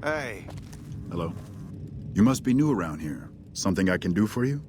Hey. Hello. You must be new around here. Something I can do for you?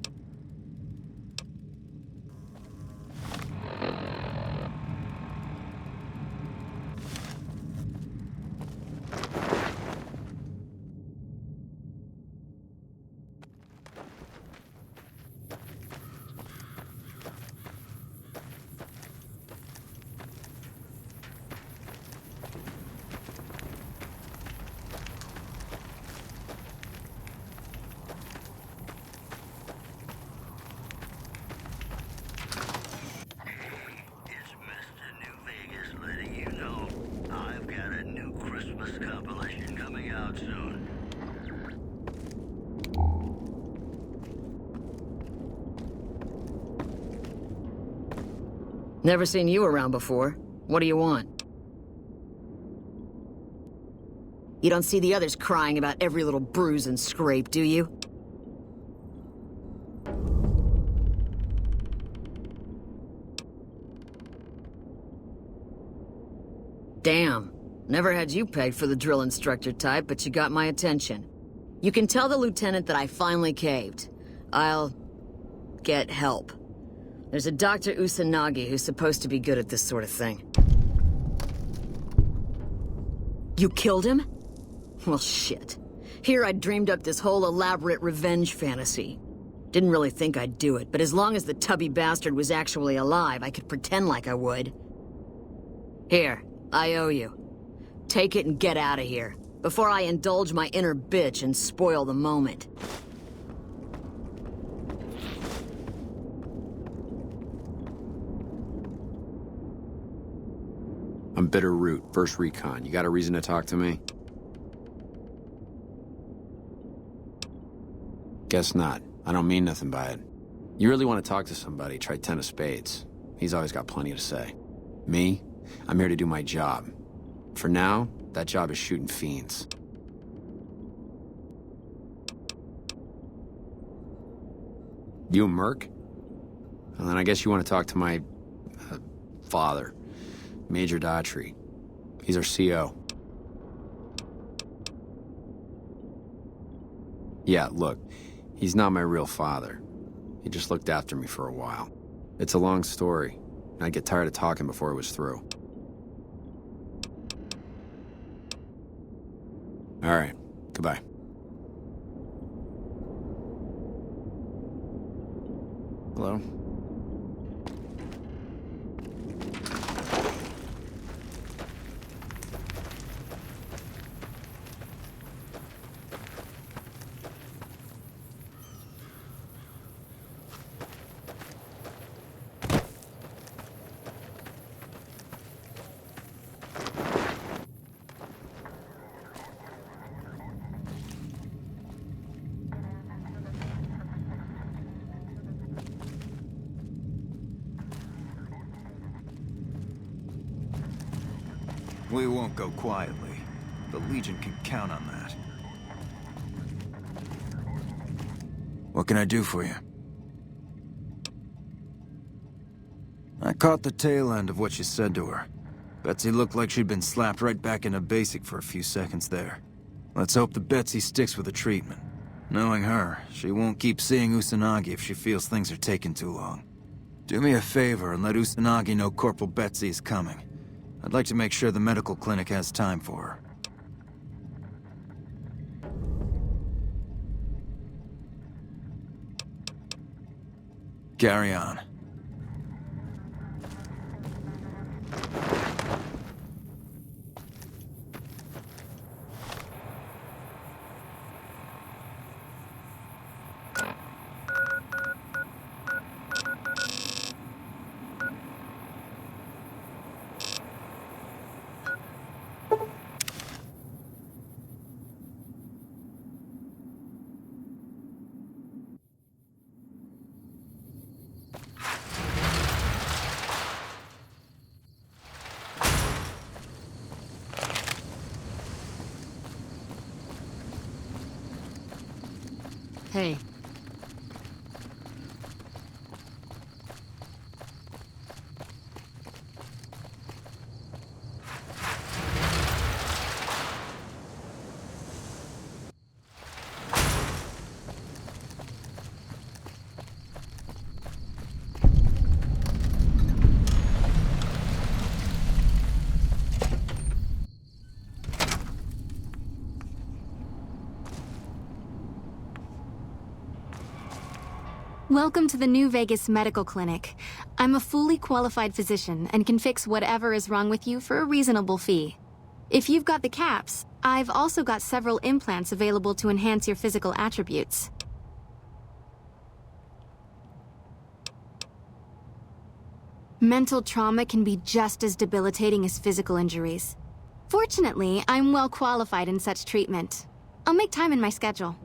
Never seen you around before. What do you want? You don't see the others crying about every little bruise and scrape, do you? Damn. Never had you pegged for the drill instructor type, but you got my attention. You can tell the lieutenant that I finally caved. I'll get help. There's a Dr. Usanagi who's supposed to be good at this sort of thing. You killed him? Well, shit. Here I'd dreamed up this whole elaborate revenge fantasy. Didn't really think I'd do it, but as long as the tubby bastard was actually alive, I could pretend like I would. Here, I owe you. Take it and get out of here, before I indulge my inner bitch and spoil the moment. I'm Bitter Root, First Recon. You got a reason to talk to me? Guess not. I don't mean nothing by it. You really want to talk to somebody, try 10 of spades. He's always got plenty to say. Me? I'm here to do my job. For now, that job is shooting fiends. You a merc? Well, then I guess you want to talk to my... father. Major Daughtry. He's our CO. Yeah, look, he's not my real father. He just looked after me for a while. It's a long story, and I'd get tired of talking before it was through. All right, goodbye. Hello? We won't go quietly. The Legion can count on that. What can I do for you? I caught the tail end of what you said to her. Betsy looked like she'd been slapped right back into basic for a few seconds there. Let's hope that Betsy sticks with the treatment. Knowing her, she won't keep seeing Usanagi if she feels things are taking too long. Do me a favor and let Usanagi know Corporal Betsy is coming. I'd like to make sure the medical clinic has time for her. Carry on. Hey. Welcome to the New Vegas Medical Clinic. I'm a fully qualified physician and can fix whatever is wrong with you for a reasonable fee. If you've got the caps, I've also got several implants available to enhance your physical attributes. Mental trauma can be just as debilitating as physical injuries. Fortunately, I'm well qualified in such treatment. I'll make time in my schedule.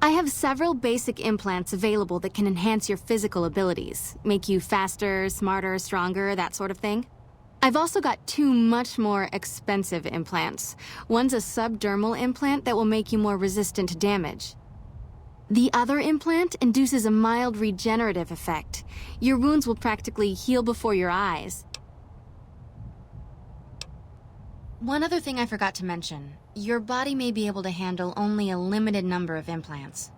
I have several basic implants available that can enhance your physical abilities, make you faster, smarter, stronger, that sort of thing. I've also got two much more expensive implants. One's a subdermal implant that will make you more resistant to damage. The other implant induces a mild regenerative effect. Your wounds will practically heal before your eyes. One other thing I forgot to mention. Your body may be able to handle only a limited number of implants.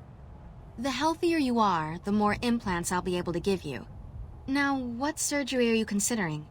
The healthier you are, the more implants I'll be able to give you. Now, what surgery are you considering?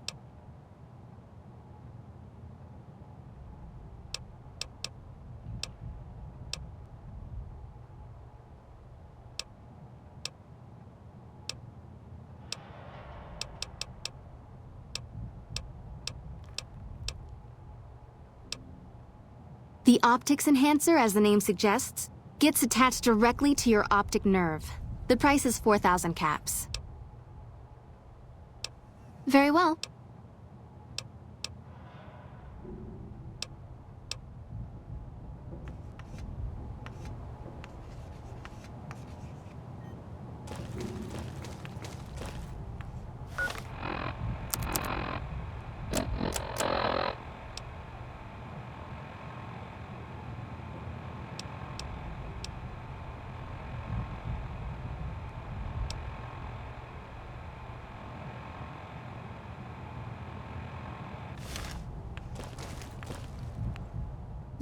The optics enhancer, as the name suggests, gets attached directly to your optic nerve. The price is 4,000 caps. Very well.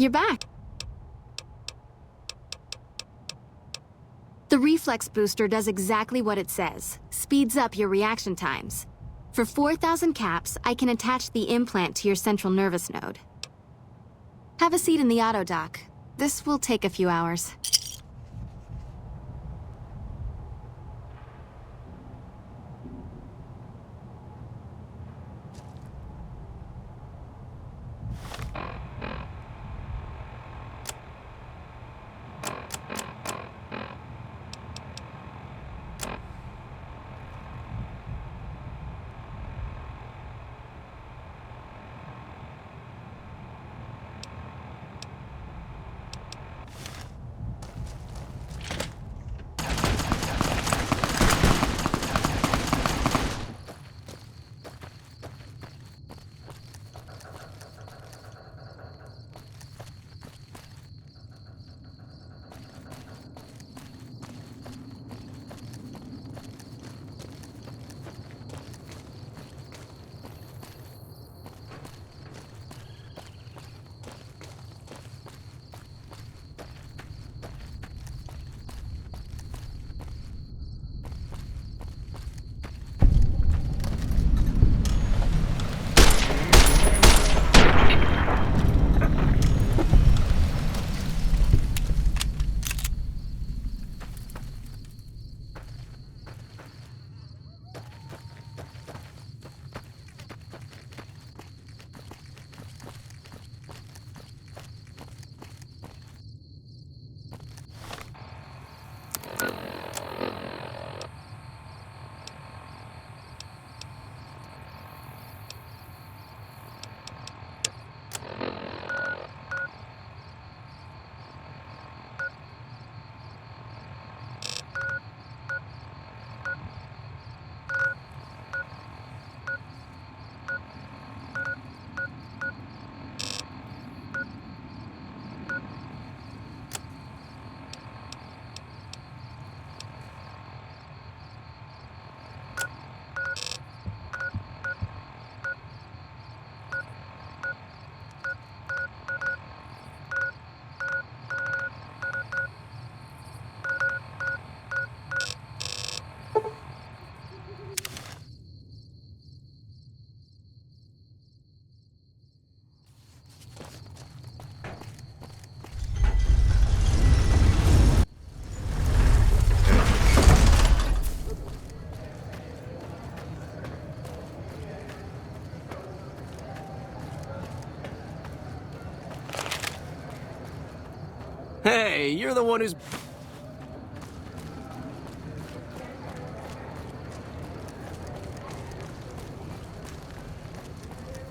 You're back. The reflex booster does exactly what it says. Speeds up your reaction times. For 4,000 caps, I can attach the implant to your central nervous node. Have a seat in the auto dock. This will take a few hours. Hey, you're the one who's...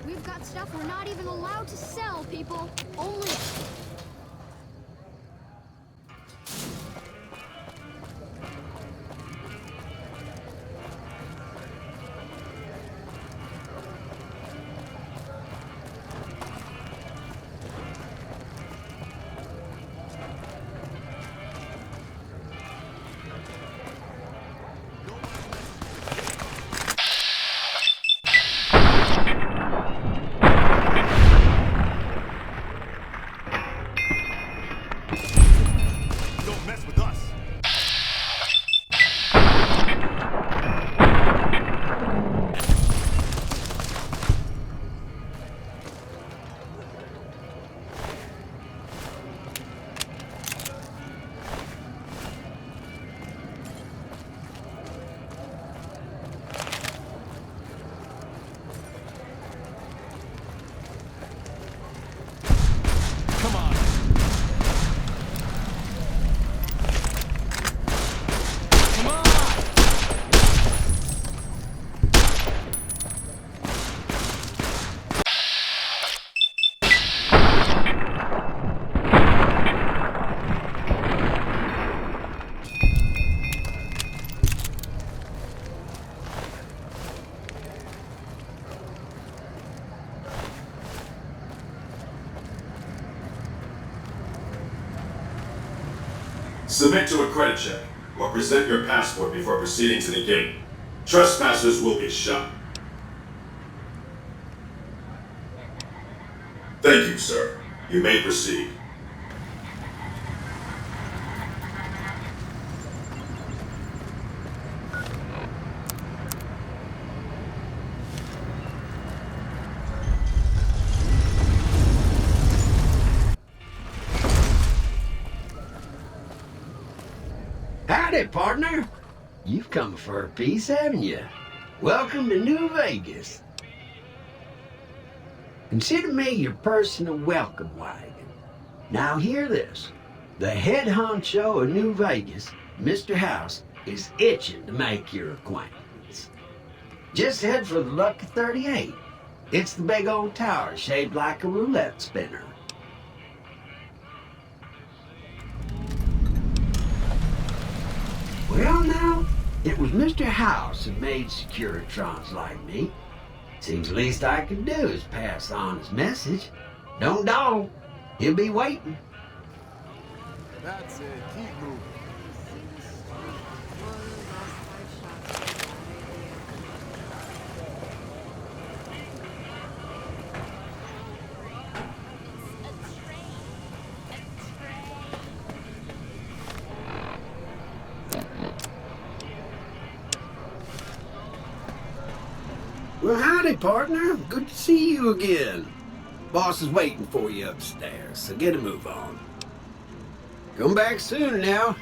We've got stuff we're not even allowed to sell, people. Only... Don't mess with us. Come on. Come on. Submit to a credit check, or present your passport before proceeding to the gate. Trespassers will be shot. Thank you, sir. You may proceed. Howdy, partner. You've come for a piece, haven't you? Welcome to New Vegas. Consider me your personal welcome wagon. Now hear this. The head honcho of New Vegas, Mr. House, is itching to make your acquaintance. Just head for the Lucky 38. It's the big old tower shaped like a roulette spinner. Well, now, it was Mr. House who made Securitrons like me. Seems the least I could do is pass on his message. Don't dawdle. He'll be waiting. That's it. Keep moving. Well, howdy, partner. Good to see you again. Boss is waiting for you upstairs, so get a move on. Come back soon now.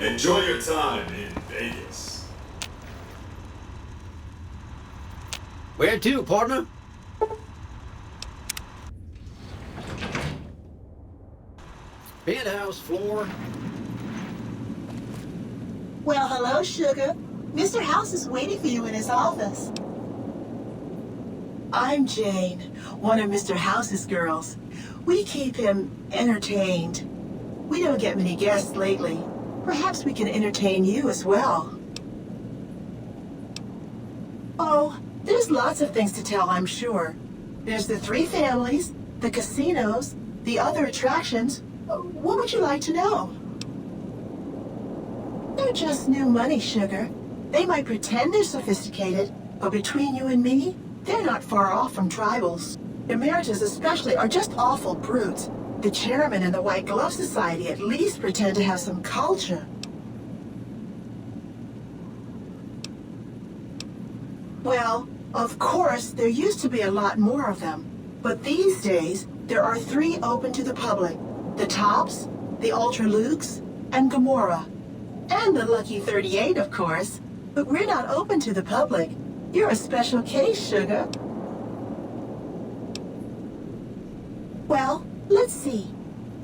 Enjoy your time in Vegas. Where to, partner? Penthouse floor. Well, hello, Sugar. Mr. House is waiting for you in his office. I'm Jane, one of Mr. House's girls. We keep him entertained. We don't get many guests lately. Perhaps we can entertain you as well. Oh, there's lots of things to tell, I'm sure. There's the 3 families, the casinos, the other attractions. What would you like to know? They're just new money, Sugar. They might pretend they're sophisticated, but between you and me, they're not far off from tribals. Emeritus especially are just awful brutes. The chairman and the White Glove Society at least pretend to have some culture. Well, of course, there used to be a lot more of them. But these days, there are 3 open to the public. The Tops, the Ultra Lukes, and Gamora. And the Lucky 38, of course. But we're not open to the public. You're a special case, Sugar. Well, let's see.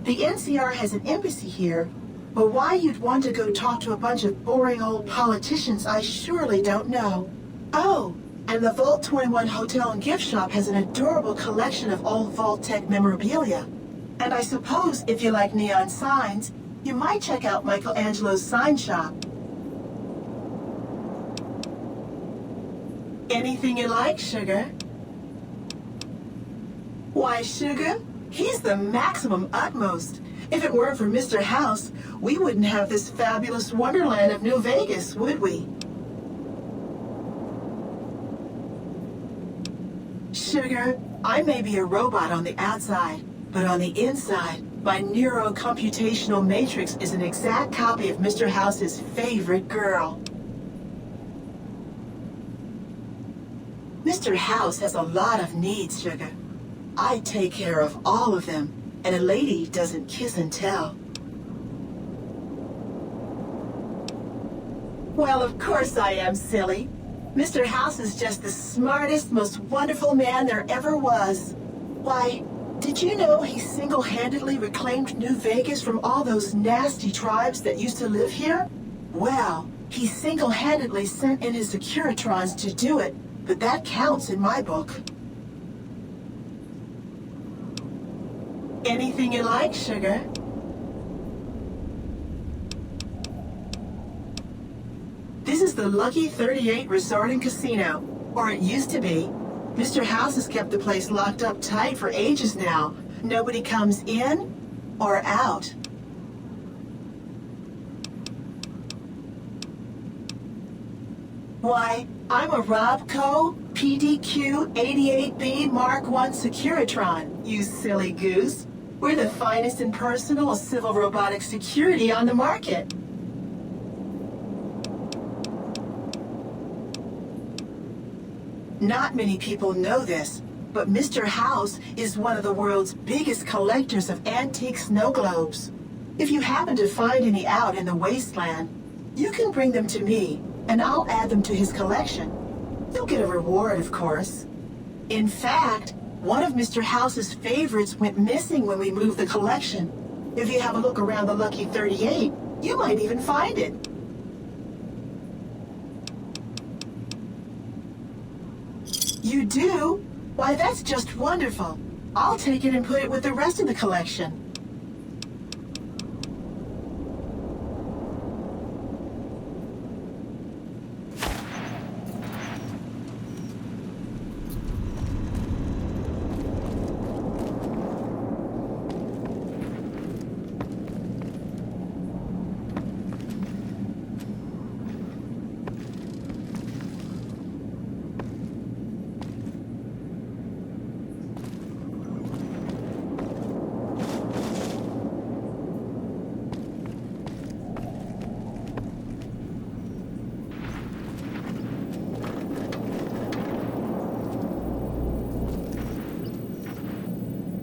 The NCR has an embassy here, but why you'd want to go talk to a bunch of boring old politicians, I surely don't know. Oh, and the Vault 21 Hotel and Gift Shop has an adorable collection of old Vault-Tec memorabilia. And I suppose if you like neon signs, you might check out Michelangelo's sign shop. Anything you like, Sugar? Why, Sugar? He's the maximum utmost. If it weren't for Mr. House, we wouldn't have this fabulous wonderland of New Vegas, would we? Sugar, I may be a robot on the outside, but on the inside, my neurocomputational matrix is an exact copy of Mr. House's favorite girl. Mr. House has a lot of needs, Sugar. I take care of all of them, and a lady doesn't kiss and tell. Well, of course I am, silly. Mr. House is just the smartest, most wonderful man there ever was. Why, did you know he single-handedly reclaimed New Vegas from all those nasty tribes that used to live here? Well, he single-handedly sent in his Securitrons to do it, but that counts in my book. Anything you like, Sugar? This is the Lucky 38 Resort and Casino, or it used to be. Mr. House has kept the place locked up tight for ages now. Nobody comes in or out. Why, I'm a Robco PDQ 88B Mark I Securitron, you silly goose. We're the finest in personal civil robotic security on the market. Not many people know this, but Mr. House is one of the world's biggest collectors of antique snow globes. If you happen to find any out in the wasteland, you can bring them to me, and I'll add them to his collection. You'll get a reward, of course. In fact, one of Mr. House's favorites went missing when we moved the collection. If you have a look around the Lucky 38, you might even find it. You do? Why, that's just wonderful. I'll take it and put it with the rest of the collection.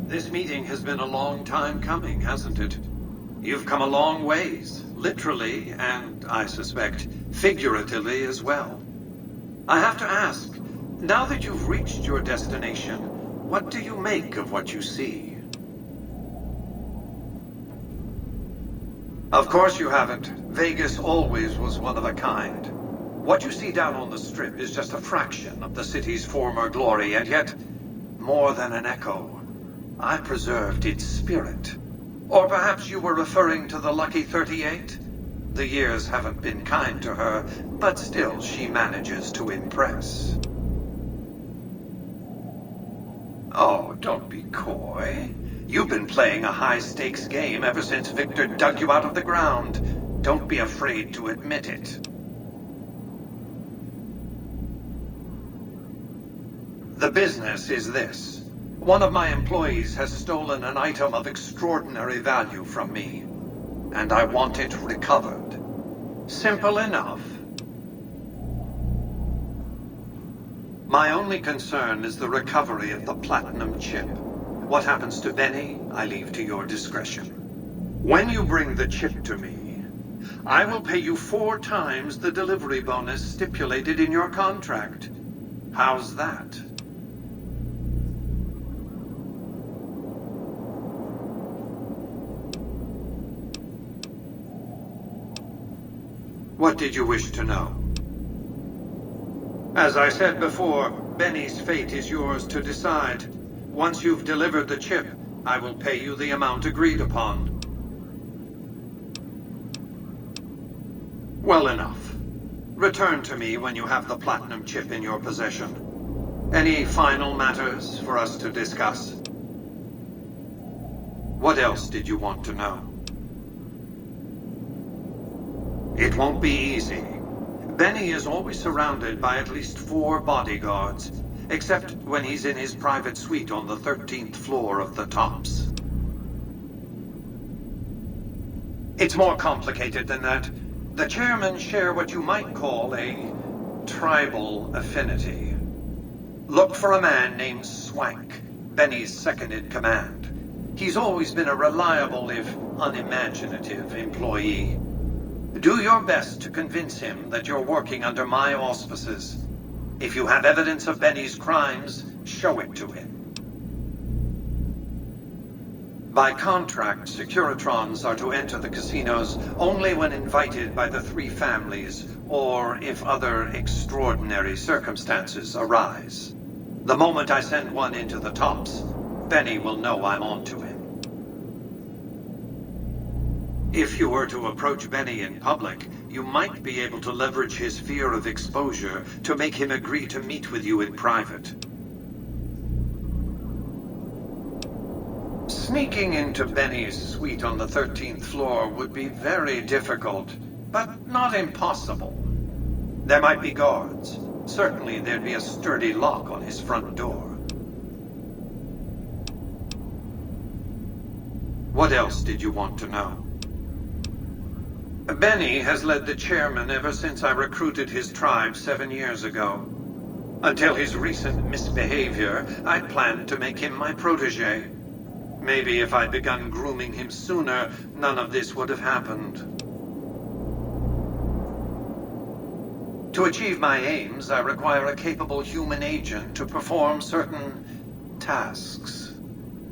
This meeting has been a long time coming, hasn't it? You've come a long ways. literally, and I suspect figuratively as well. I have to ask, now that you've reached your destination, what do you make of what you see? Of course you haven't. Vegas always was one of a kind. What you see down on the Strip is just a fraction of the city's former glory, and yet, more than an echo, I preserved its spirit. Or perhaps you were referring to the Lucky 38? The years haven't been kind to her, but still she manages to impress. Oh, don't be coy. You've been playing a high-stakes game ever since Victor dug you out of the ground. Don't be afraid to admit it. The business is this. One of my employees has stolen an item of extraordinary value from me, and I want it recovered. Simple enough. My only concern is the recovery of the platinum chip. What happens to Benny, I leave to your discretion. When you bring the chip to me, I will pay you 4 times the delivery bonus stipulated in your contract. How's that? What did you wish to know? As I said before, Benny's fate is yours to decide. Once you've delivered the chip, I will pay you the amount agreed upon. Well enough. Return to me when you have the platinum chip in your possession. Any final matters for us to discuss? What else did you want to know? It won't be easy. Benny is always surrounded by at least 4 bodyguards, except when he's in his private suite on the 13th floor of the Tops. It's more complicated than that. The chairmen share what you might call a tribal affinity. Look for a man named Swank, Benny's second-in-command. He's always been a reliable, if unimaginative, employee. Do your best to convince him that you're working under my auspices. If you have evidence of Benny's crimes, show it to him. By contract, Securitrons are to enter the casinos only when invited by the 3 families, or if other extraordinary circumstances arise. The moment I send one into the Tops, Benny will know I'm on to him. If you were to approach Benny in public, you might be able to leverage his fear of exposure to make him agree to meet with you in private. Sneaking into Benny's suite on the 13th floor would be very difficult, but not impossible. There might be guards. Certainly there'd be a sturdy lock on his front door. What else did you want to know? Benny has led the chairman ever since I recruited his tribe 7 years ago. Until his recent misbehavior, I'd planned to make him my protege. Maybe if I'd begun grooming him sooner, none of this would have happened. To achieve my aims, I require a capable human agent to perform certain tasks.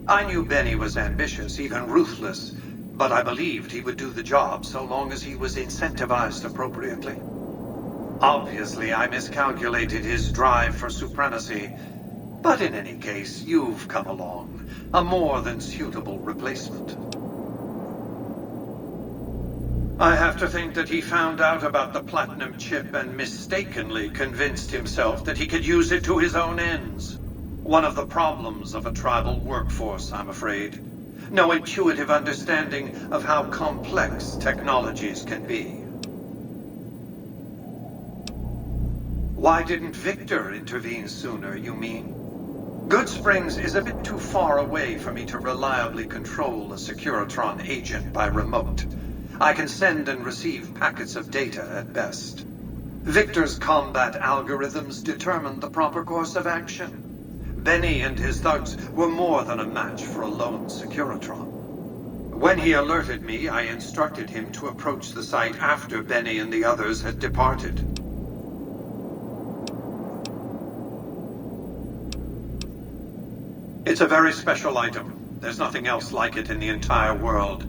I knew Benny was ambitious, even ruthless, but I believed he would do the job so long as he was incentivized appropriately. Obviously, I miscalculated his drive for supremacy, but in any case, you've come along, a more than suitable replacement. I have to think that he found out about the platinum chip and mistakenly convinced himself that he could use it to his own ends. One of the problems of a tribal workforce, I'm afraid. No intuitive understanding of how complex technologies can be. Why didn't Victor intervene sooner, you mean? Good Springs is a bit too far away for me to reliably control a Securitron agent by remote. I can send and receive packets of data at best. Victor's combat algorithms determine the proper course of action. Benny and his thugs were more than a match for a lone Securitron. When he alerted me, I instructed him to approach the site after Benny and the others had departed. It's a very special item. There's nothing else like it in the entire world.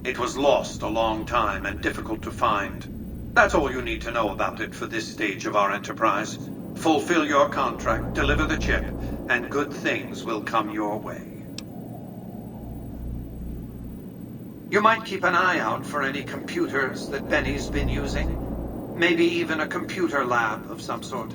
It was lost a long time and difficult to find. That's all you need to know about it for this stage of our enterprise. Fulfill your contract, deliver the chip, and good things will come your way. You might keep an eye out for any computers that Benny's been using. Maybe even a computer lab of some sort.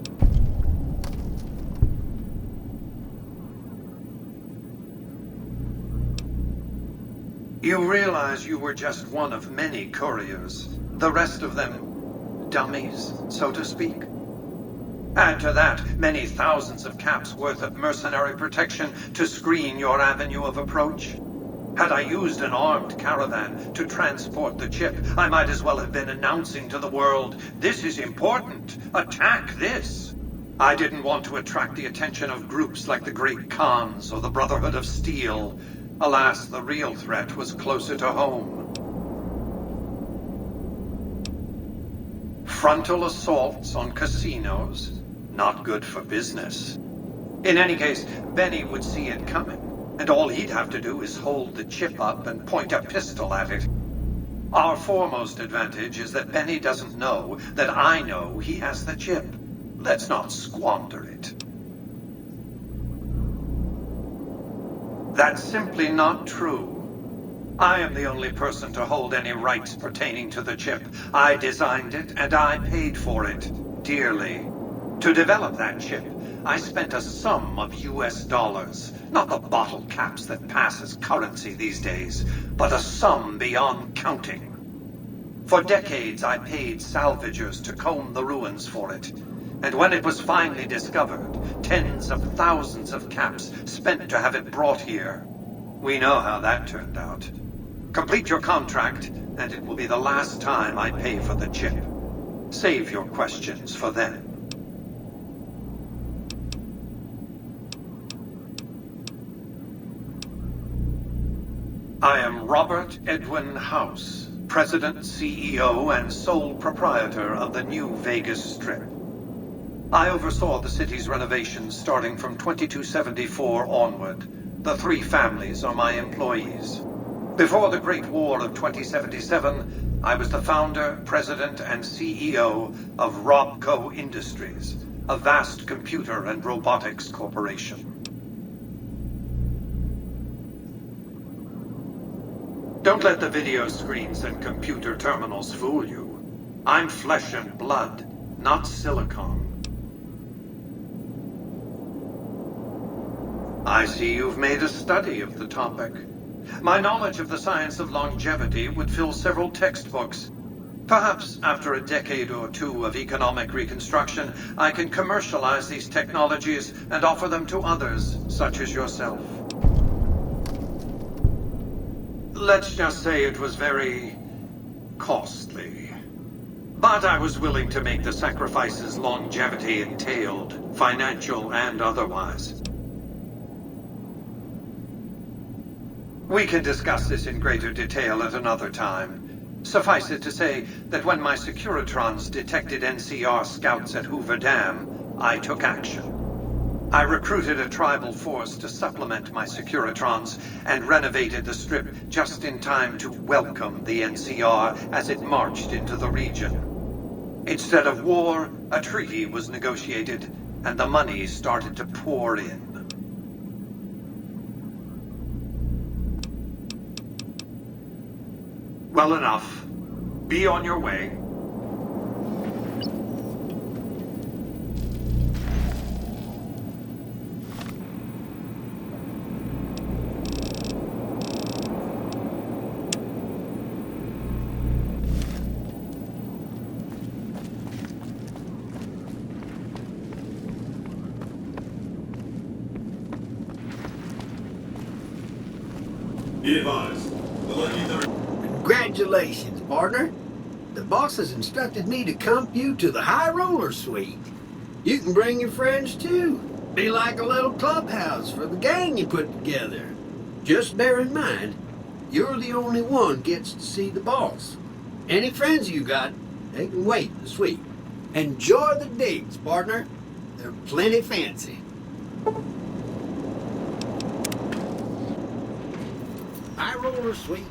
You realize you were just one of many couriers. The rest of them, dummies, so to speak. Add to that many thousands of caps worth of mercenary protection to screen your avenue of approach. Had I used an armed caravan to transport the chip, I might as well have been announcing to the world, "This is important. Attack this." I didn't want to attract the attention of groups like the Great Khans or the Brotherhood of Steel. Alas, the real threat was closer to home. Frontal assaults on casinos, not good for business. In any case, Benny would see it coming, and all he'd have to do is hold the chip up and point a pistol at it. Our foremost advantage is that Benny doesn't know that I know he has the chip. Let's not squander it. That's simply not true. I am the only person to hold any rights pertaining to the chip. I designed it, and I paid for it, dearly. To develop that chip, I spent a sum of US dollars. Not the bottle caps that pass as currency these days, but a sum beyond counting. For decades, I paid salvagers to comb the ruins for it. And when it was finally discovered, tens of thousands of caps spent to have it brought here. We know how that turned out. Complete your contract, and it will be the last time I pay for the chip. Save your questions for then. I am Robert Edwin House, President, CEO, and sole proprietor of the New Vegas Strip. I oversaw the city's renovations starting from 2274 onward. The three families are my employees. Before the Great War of 2077, I was the founder, president, and CEO of Robco Industries, a vast computer and robotics corporation. Don't let the video screens and computer terminals fool you. I'm flesh and blood, not silicon. I see you've made a study of the topic. My knowledge of the science of longevity would fill several textbooks. Perhaps after a decade or two of economic reconstruction, I can commercialize these technologies and offer them to others, such as yourself. Let's just say it was very costly. But I was willing to make the sacrifices longevity entailed, financial and otherwise. We can discuss this in greater detail at another time. Suffice it to say that when my Securitrons detected NCR scouts at Hoover Dam, I took action. I recruited a tribal force to supplement my Securitrons and renovated the Strip just in time to welcome the NCR as it marched into the region. Instead of war, a treaty was negotiated, and the money started to pour in. Well enough. Be on your way. Be advised. The lucky number. Congratulations, partner. The boss has instructed me to comp you to the High Roller Suite. You can bring your friends too. Be like a little clubhouse for the gang you put together. Just bear in mind, You're the only one gets to see the boss. Any friends you got, they can wait in the suite. Enjoy the digs, partner. They're plenty fancy. High roller suite.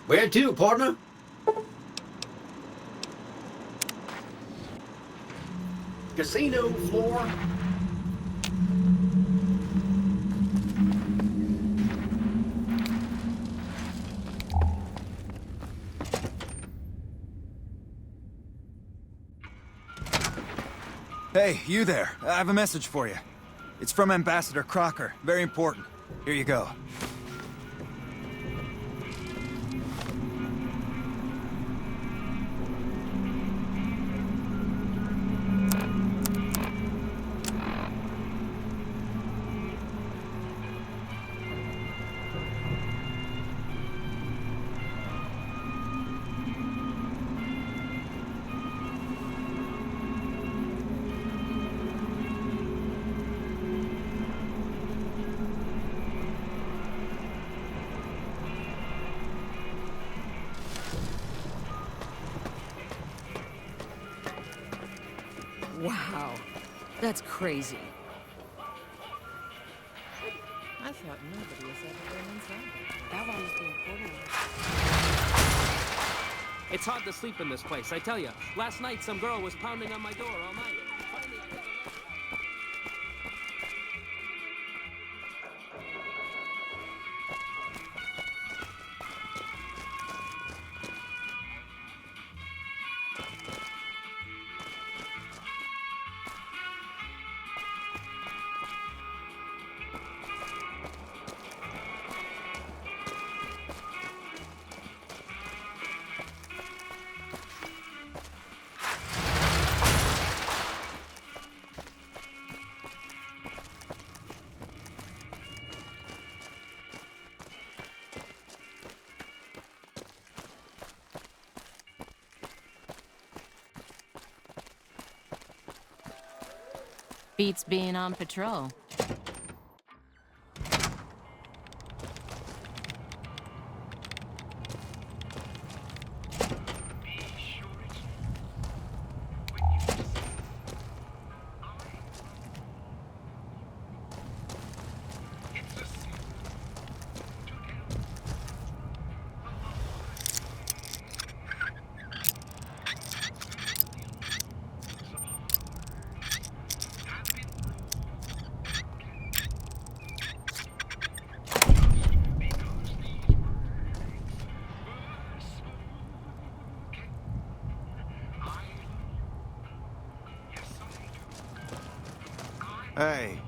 Where to, partner? Casino floor. Hey, you there. I have a message for you. It's from Ambassador Crocker. Very important. Here you go. Wow, that's crazy. I thought nobody was ever been inside. That one was the important one. It's hard to sleep in this place, I tell you. Last night, some girl was pounding on my door all night. Finally, Beats being on patrol. Hey.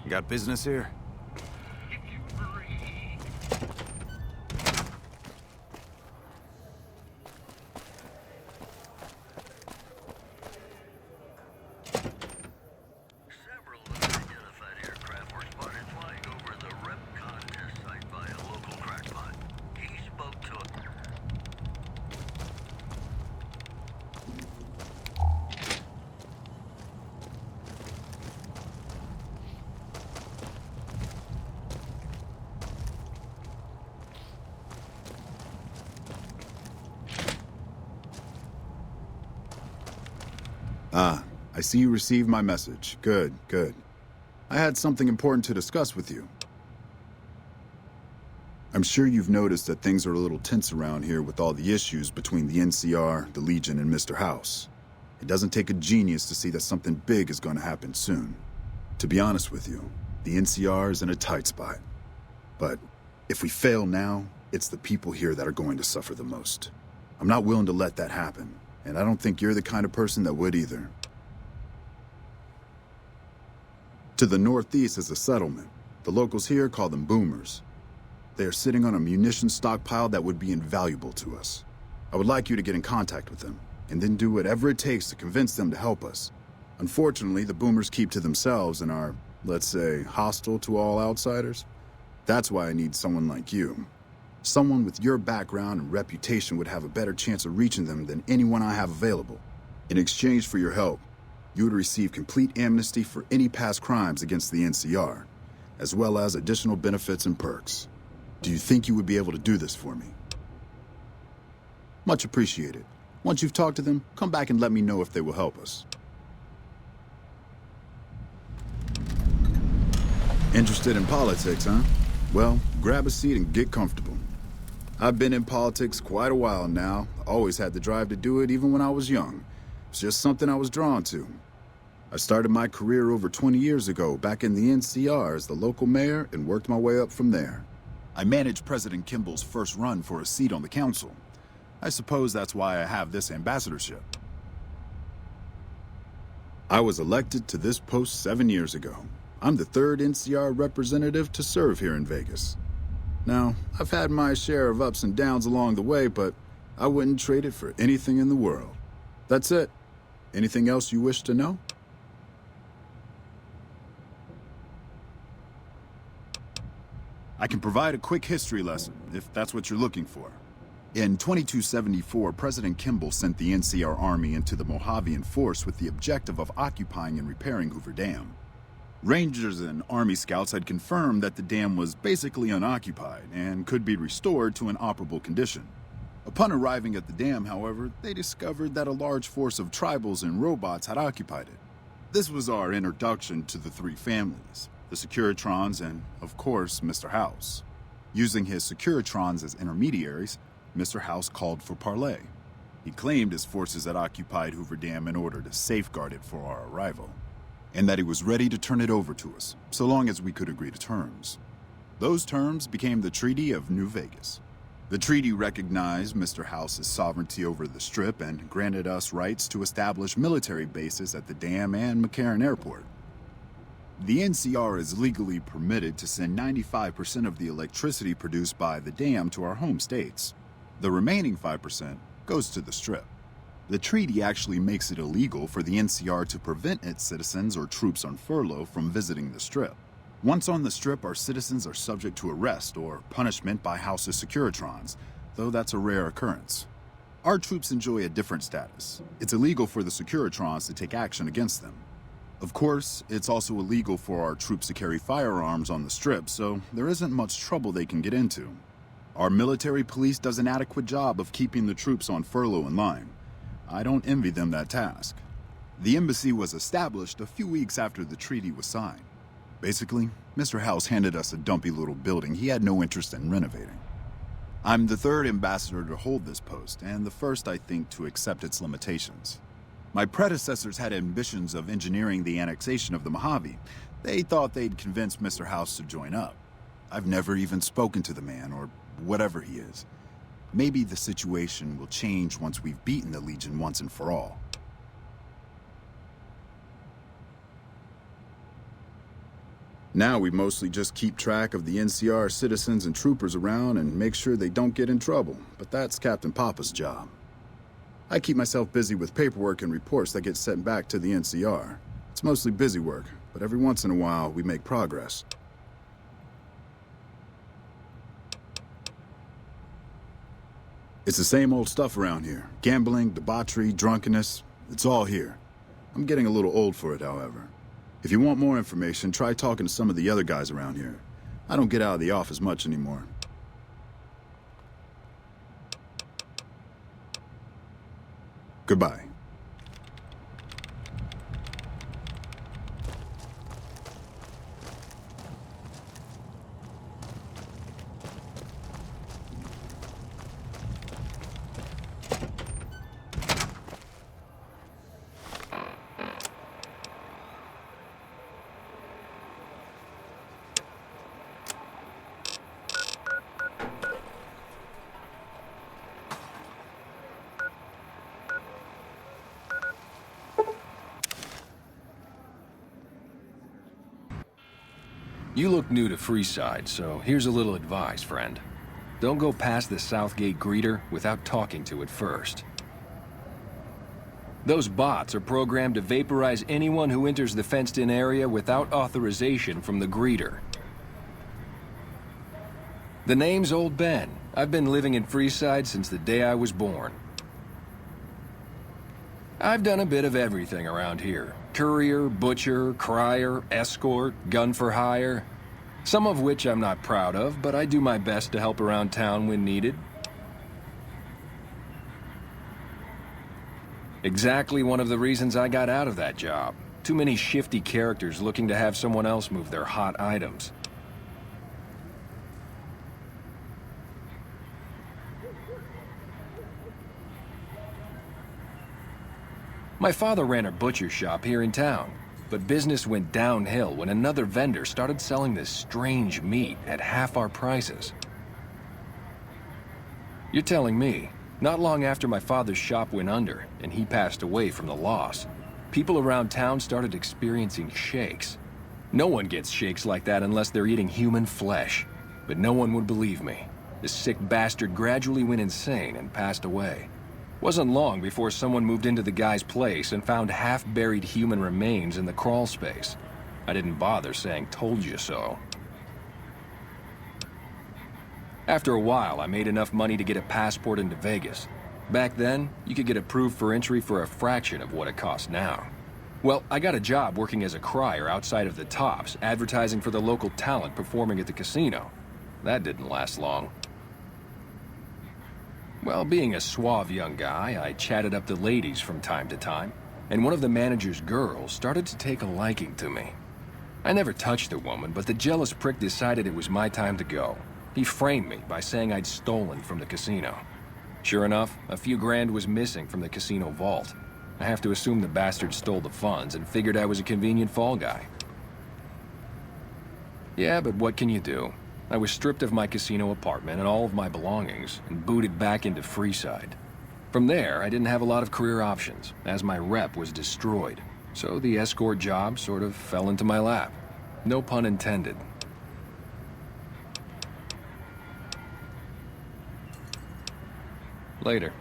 You got business here? Ah, I see you received my message. Good, good. I had something important to discuss with you. I'm sure you've noticed that things are a little tense around here with all the issues between the NCR, the Legion, and Mr. House. It doesn't take a genius to see that something big is going to happen soon. To be honest with you, the NCR is in a tight spot. But if we fail now, it's the people here that are going to suffer the most. I'm not willing to let that happen, and I don't think you're the kind of person that would either. To the northeast is a settlement. The locals here call them boomers. They are sitting on a munitions stockpile that would be invaluable to us. I would like you to get in contact with them, and then do whatever it takes to convince them to help us. Unfortunately, the boomers keep to themselves and are, let's say, hostile to all outsiders. That's why I need someone like you. Someone with your background and reputation would have a better chance of reaching them than anyone I have available. In exchange for your help, you would receive complete amnesty for any past crimes against the NCR, as well as additional benefits and perks. Do you think you would be able to do this for me? Much appreciated. Once you've talked to them, come back and let me know if they will help us. Interested in politics, huh? Well, grab a seat and get comfortable. I've been in politics quite a while now. Always had the drive to do it even when I was young. It's just something I was drawn to. I started my career over 20 years ago back in the NCR as the local mayor and worked my way up from there. I managed President Kimball's first run for a seat on the council. I suppose that's why I have this ambassadorship. I was elected to this post 7 years ago. I'm the third NCR representative to serve here in Vegas. Now, I've had my share of ups and downs along the way, but I wouldn't trade it for anything in the world. That's it. Anything else you wish to know? I can provide a quick history lesson, if that's what you're looking for. In 2274, President Kimball sent the NCR Army into the Mojavean force with the objective of occupying and repairing Hoover Dam. Rangers and Army scouts had confirmed that the dam was basically unoccupied and could be restored to an operable condition. Upon arriving at the dam, however, they discovered that a large force of tribals and robots had occupied it. This was our introduction to the three families, the Securitrons and, of course, Mr. House. Using his Securitrons as intermediaries, Mr. House called for parley. He claimed his forces had occupied Hoover Dam in order to safeguard it for our arrival, and that he was ready to turn it over to us, so long as we could agree to terms. Those terms became the Treaty of New Vegas. The treaty recognized Mr. House's sovereignty over the Strip and granted us rights to establish military bases at the dam and McCarran Airport. The NCR is legally permitted to send 95% of the electricity produced by the dam to our home states. The remaining 5% goes to the Strip. The treaty actually makes it illegal for the NCR to prevent its citizens or troops on furlough from visiting the Strip. Once on the Strip, our citizens are subject to arrest or punishment by House's Securitrons, though that's a rare occurrence. Our troops enjoy a different status. It's illegal for the Securitrons to take action against them. Of course, it's also illegal for our troops to carry firearms on the Strip, so there isn't much trouble they can get into. Our military police does an adequate job of keeping the troops on furlough in line. I don't envy them that task. The embassy was established a few weeks after the treaty was signed. Basically, Mr. House handed us a dumpy little building he had no interest in renovating. I'm the third ambassador to hold this post, and the first, I think, to accept its limitations. My predecessors had ambitions of engineering the annexation of the Mojave. They thought they'd convince Mr. House to join up. I've never even spoken to the man, or whatever he is. Maybe the situation will change once we've beaten the Legion once and for all. Now we mostly just keep track of the NCR citizens and troopers around and make sure they don't get in trouble, but that's Captain Papa's job. I keep myself busy with paperwork and reports that get sent back to the NCR. It's mostly busy work, but every once in a while we make progress. It's the same old stuff around here. Gambling, debauchery, drunkenness. It's all here. I'm getting a little old for it, however. If you want more information, try talking to some of the other guys around here. I don't get out of the office much anymore. Goodbye. You look new to Freeside, so here's a little advice, friend. Don't go past the Southgate greeter without talking to it first. Those bots are programmed to vaporize anyone who enters the fenced-in area without authorization from the greeter. The name's Old Ben. I've been living in Freeside since the day I was born. I've done a bit of everything around here. Courier, butcher, crier, escort, gun for hire. Some of which I'm not proud of, but I do my best to help around town when needed. Exactly one of the reasons I got out of that job. Too many shifty characters looking to have someone else move their hot items. My father ran a butcher shop here in town, but business went downhill when another vendor started selling this strange meat at half our prices. You're telling me, not long after my father's shop went under and he passed away from the loss, people around town started experiencing shakes. No one gets shakes like that unless they're eating human flesh, but no one would believe me. The sick bastard gradually went insane and passed away. Wasn't long before someone moved into the guy's place and found half-buried human remains in the crawl space. I didn't bother saying "told you so." After a while, I made enough money to get a passport into Vegas. Back then, you could get approved for entry for a fraction of what it costs now. Well, I got a job working as a crier outside of the Tops, advertising for the local talent performing at the casino. That didn't last long. Well, being a suave young guy, I chatted up the ladies from time to time, and one of the manager's girls started to take a liking to me. I never touched the woman, but the jealous prick decided it was my time to go. He framed me by saying I'd stolen from the casino. Sure enough, a few grand was missing from the casino vault. I have to assume the bastard stole the funds and figured I was a convenient fall guy. Yeah, but what can you do? I was stripped of my casino apartment and all of my belongings and booted back into Freeside. From there, I didn't have a lot of career options, as my rep was destroyed. So the escort job sort of fell into my lap. No pun intended. Later.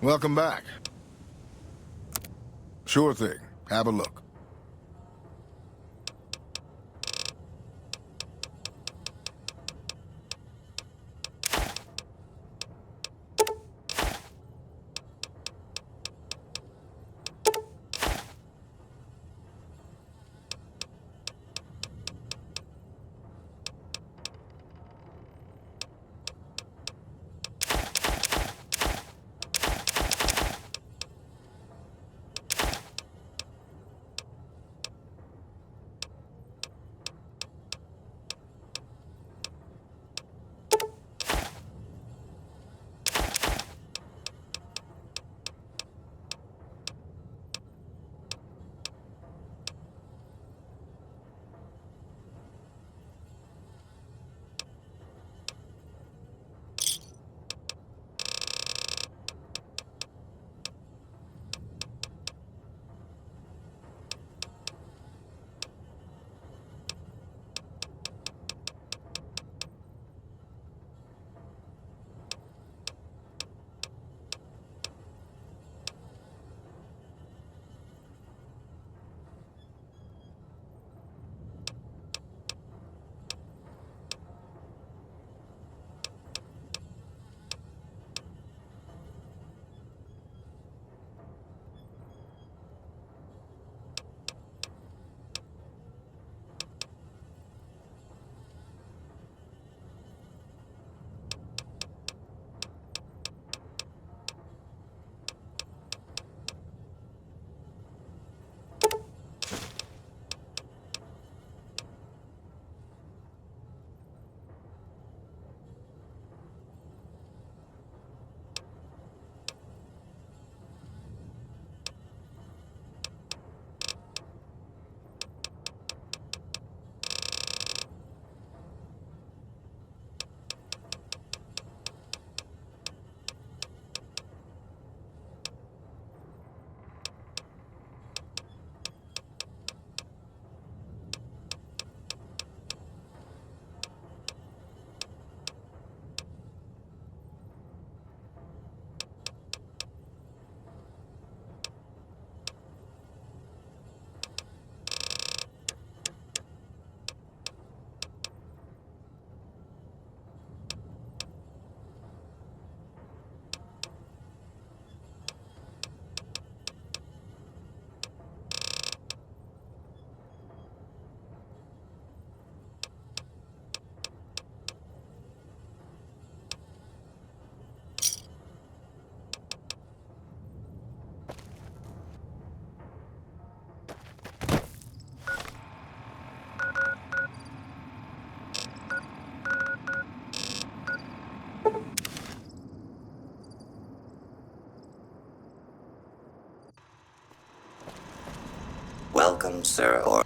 Welcome back. Sure thing. Have a look. Welcome, sir, or...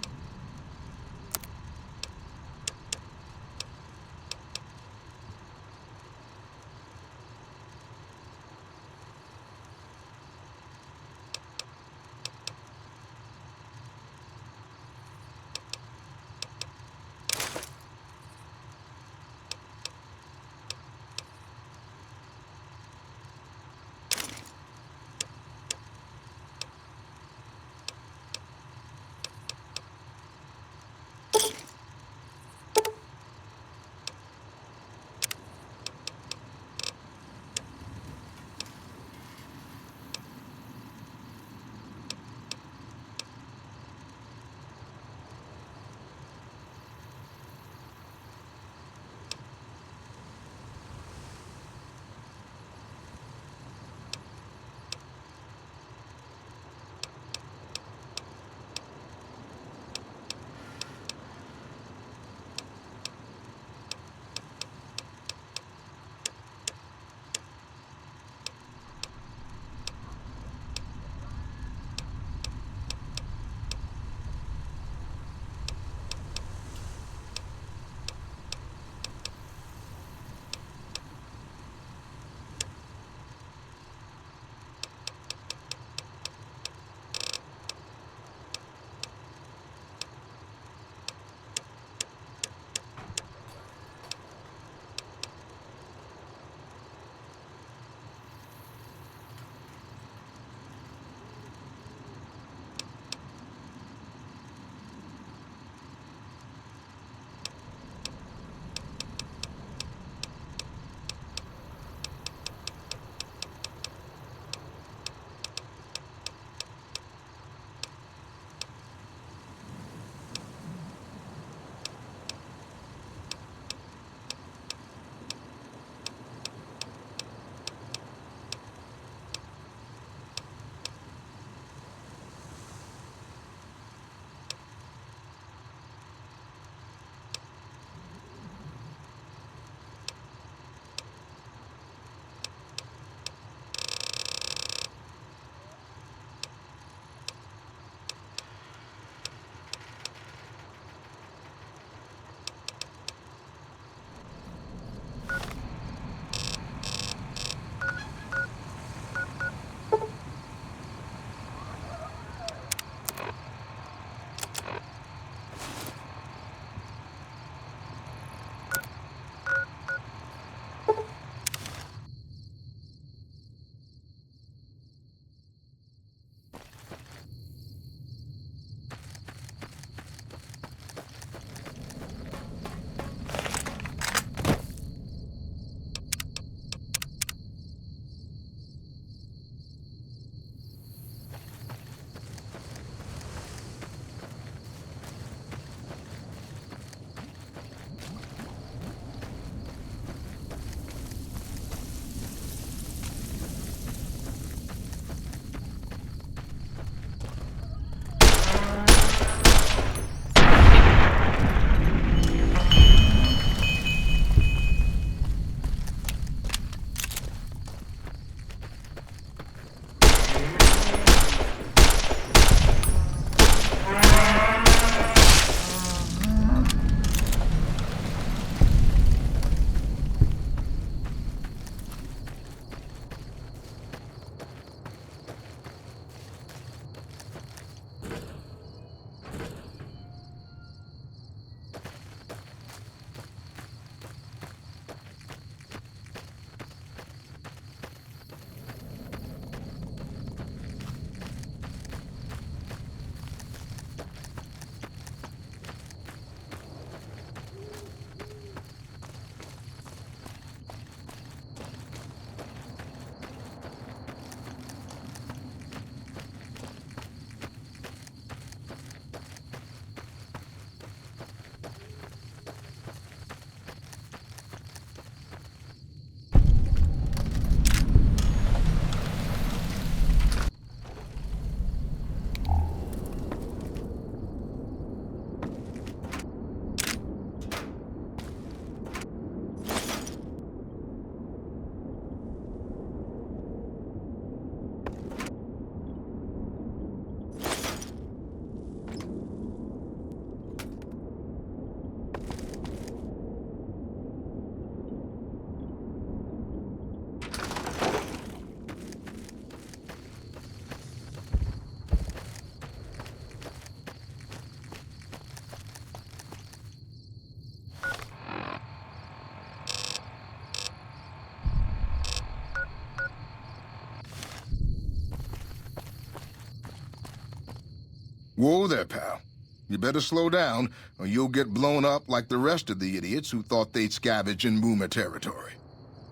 Whoa there, pal. You better slow down, or you'll get blown up like the rest of the idiots who thought they'd scavenge in Boomer territory.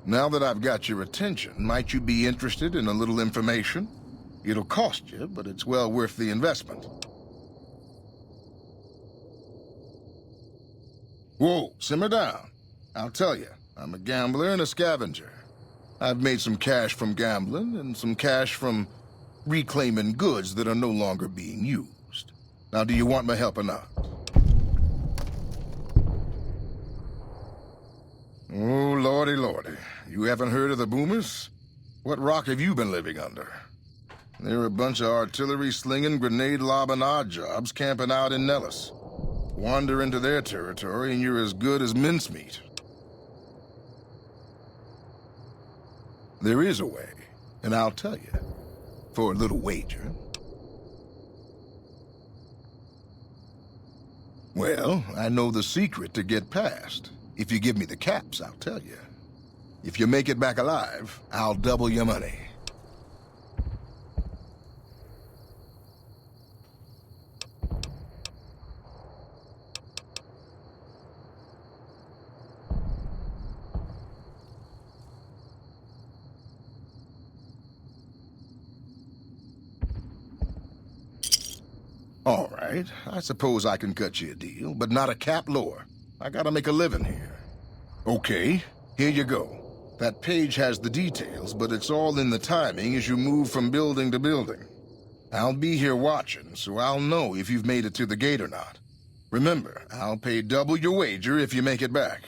Now that I've got your attention, might you be interested in a little information? It'll cost you, but it's well worth the investment. Whoa, simmer down. I'll tell you, I'm a gambler and a scavenger. I've made some cash from gambling and some cash from reclaiming goods that are no longer being used. Now, do you want my help or not? Oh, lordy, lordy. You haven't heard of the Boomers? What rock have you been living under? They're a bunch of artillery-slinging, grenade-lobbing odd jobs camping out in Nellis. Wander into their territory and you're as good as mincemeat. There is a way, and I'll tell you. For a little wager. Well, I know the secret to get past. If you give me the caps, I'll tell you. If you make it back alive, I'll double your money. All right, I suppose I can cut you a deal, but not a cap lower. I gotta make a living here. Okay, here you go. That page has the details, but it's all in the timing as you move from building to building. I'll be here watching, so I'll know if you've made it to the gate or not. Remember, I'll pay double your wager if you make it back.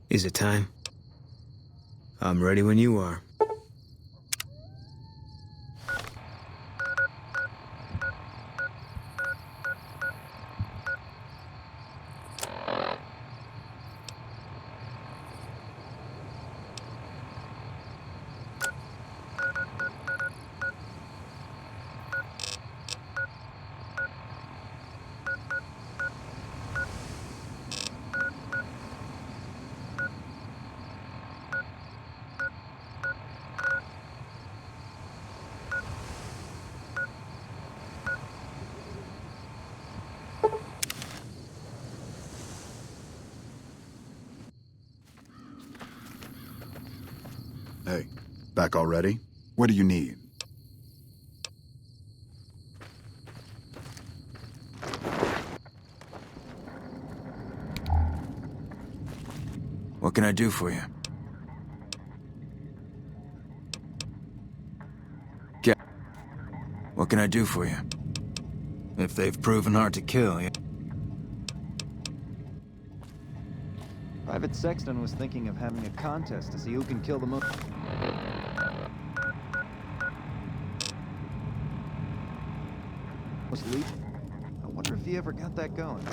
Is it time? I'm ready when you are. Hey, back already? What do you need? What can I do for you? What can I do for you? If they've proven hard to kill, yeah. Private Sexton was thinking of having a contest to see who can kill the most. I wonder if he ever got that going.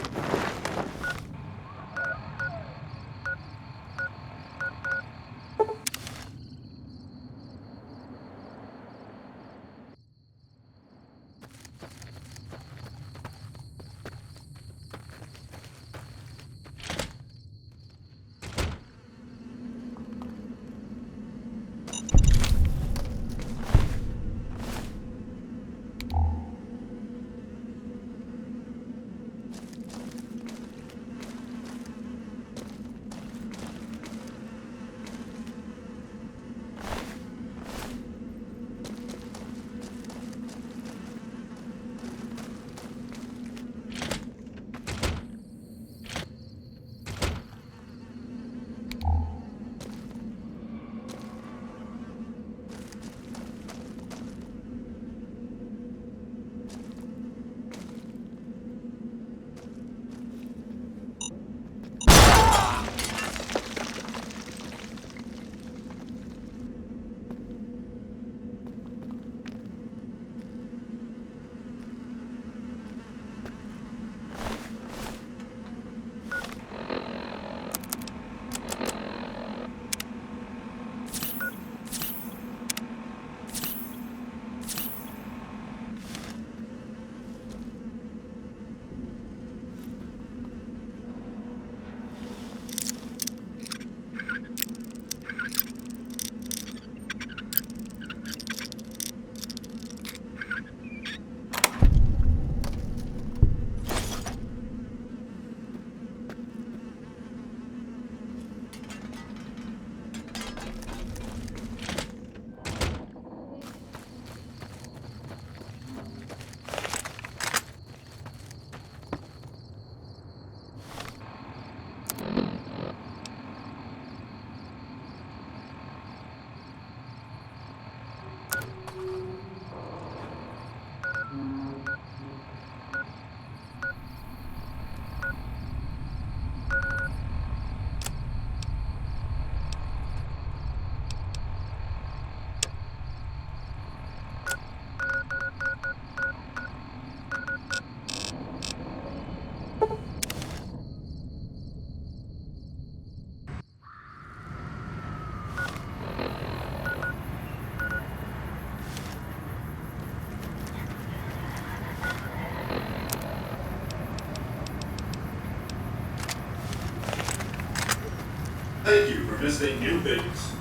Thank you for visiting New Vegas.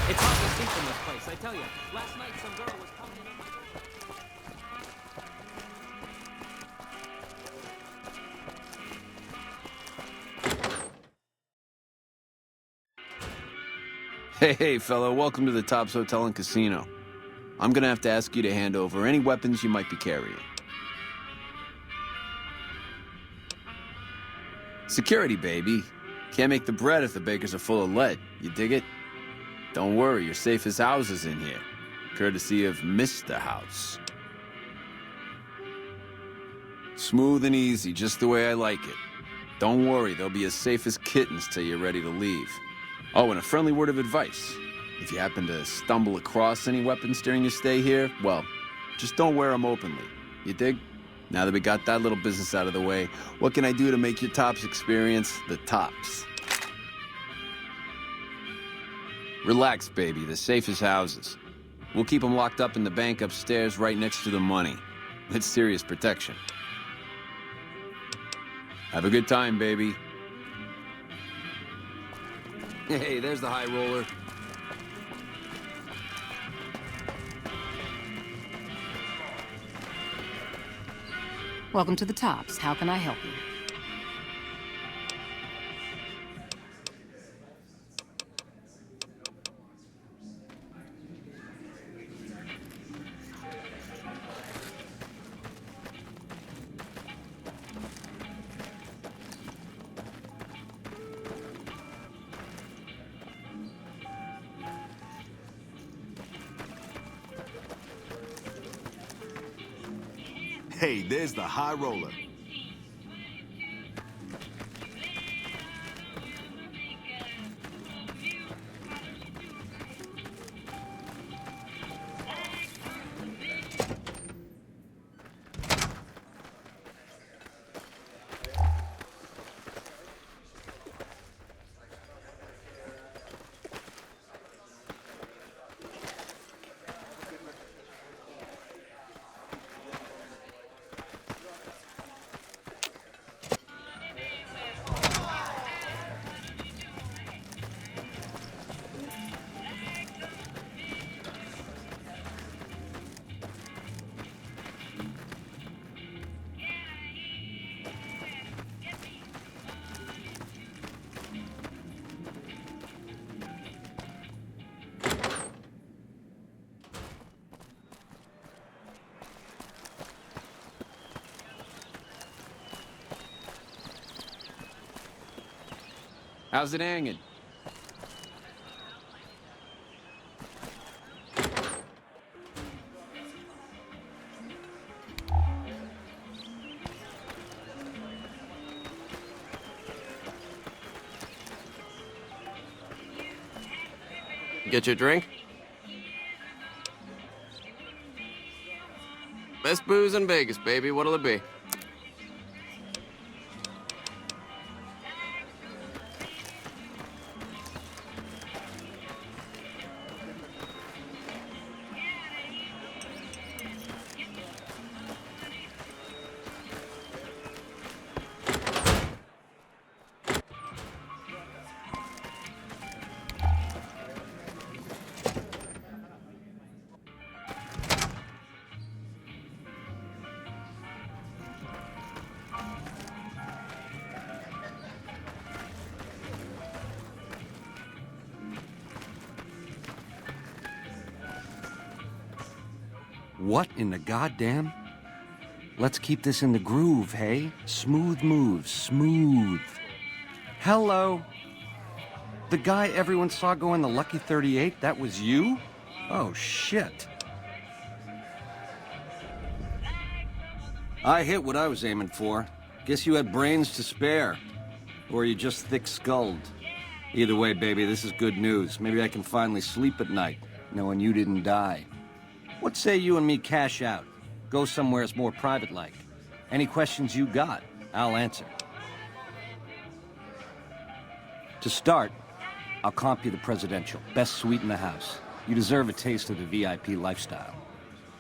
It's hard to sleep in this place, I tell you. Last night some girl was coming in on my... Hey, fellow, welcome to the Tops Hotel and Casino. I'm gonna have to ask you to hand over any weapons you might be carrying. Security, baby. Can't make the bread if the bakers are full of lead. You dig it? Don't worry, you're safe as houses in here. Courtesy of Mr. House. Smooth and easy, just the way I like it. Don't worry, they'll be as safe as kittens till you're ready to leave. Oh, and a friendly word of advice. If you happen to stumble across any weapons during your stay here, well, just don't wear them openly. You dig? Now that we got that little business out of the way, what can I do to make your Tops experience the tops? Relax, baby. The safest houses. We'll keep them locked up in the bank upstairs right next to the money. It's serious protection. Have a good time, baby. Hey, there's the high roller. Welcome to the Tops. How can I help you? Hey, there's the high roller. How's it hanging? Get your drink? Best booze in Vegas, baby. What'll it be? What in the goddamn? Let's keep this in the groove, hey? Smooth moves, smooth. Hello? The guy everyone saw go in the Lucky 38, that was you? Oh, shit. I hit what I was aiming for. Guess you had brains to spare. Or you just thick-skulled. Either way, baby, this is good news. Maybe I can finally sleep at night, knowing you didn't die. What say you and me cash out? Go somewheres more private-like. Any questions you got, I'll answer. To start, I'll comp you the presidential. Best suite in the house. You deserve a taste of the VIP lifestyle.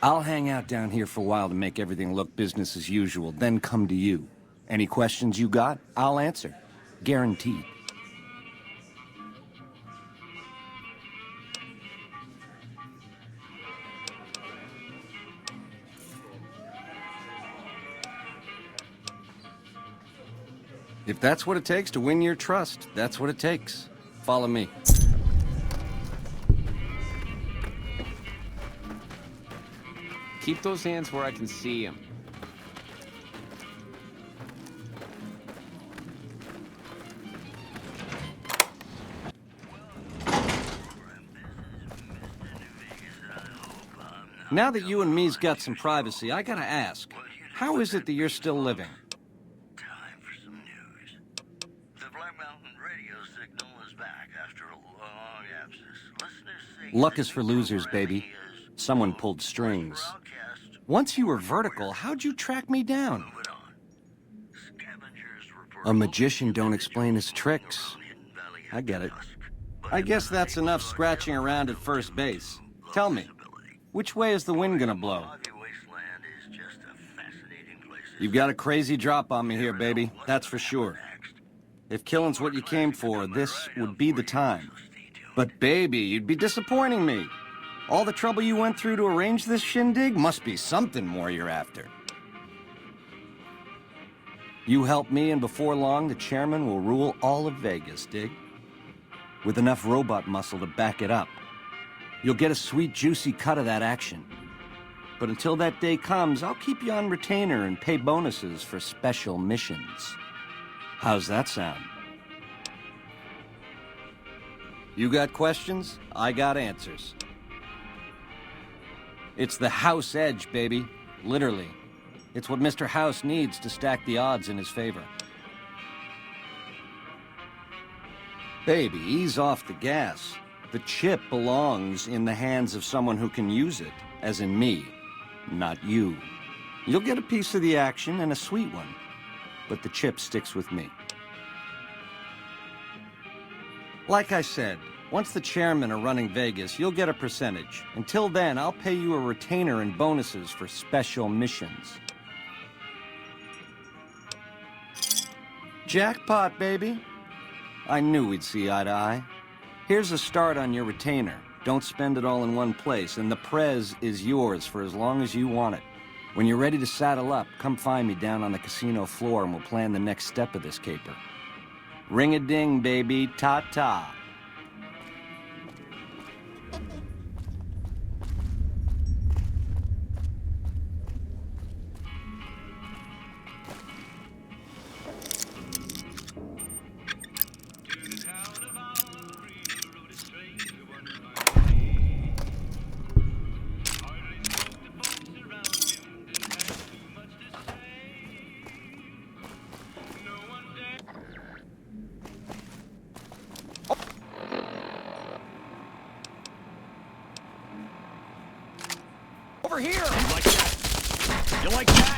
I'll hang out down here for a while to make everything look business as usual, then come to you. Any questions you got, I'll answer. Guaranteed. If that's what it takes to win your trust, that's what it takes. Follow me. Keep those hands where I can see them. Now that you and me's got some privacy, I gotta ask, how is it that you're still living? Luck is for losers, baby. Someone pulled strings. Once you were vertical, how'd you track me down? A magician don't explain his tricks. I get it. I guess that's enough scratching around at first base. Tell me, which way is the wind gonna blow? You've got a crazy drop on me here, baby. That's for sure. If killing's what you came for, this would be the time. But baby, you'd be disappointing me. All the trouble you went through to arrange this shindig must be something more you're after. You help me, and before long, the chairman will rule all of Vegas, dig? With enough robot muscle to back it up. You'll get a sweet, juicy cut of that action. But until that day comes, I'll keep you on retainer and pay bonuses for special missions. How's that sound? You got questions? I got answers. It's the house edge, baby. Literally. It's what Mr. House needs to stack the odds in his favor. Baby, ease off the gas. The chip belongs in the hands of someone who can use it, as in me, not you. You'll get a piece of the action and a sweet one, but the chip sticks with me. Like I said, once the chairmen are running Vegas, you'll get a percentage. Until then, I'll pay you a retainer and bonuses for special missions. Jackpot, baby. I knew we'd see eye to eye. Here's a start on your retainer. Don't spend it all in one place, and the prez is yours for as long as you want it. When you're ready to saddle up, come find me down on the casino floor and we'll plan the next step of this caper. Ring-a-ding, baby. Ta-ta. Over here! You like that? You like that?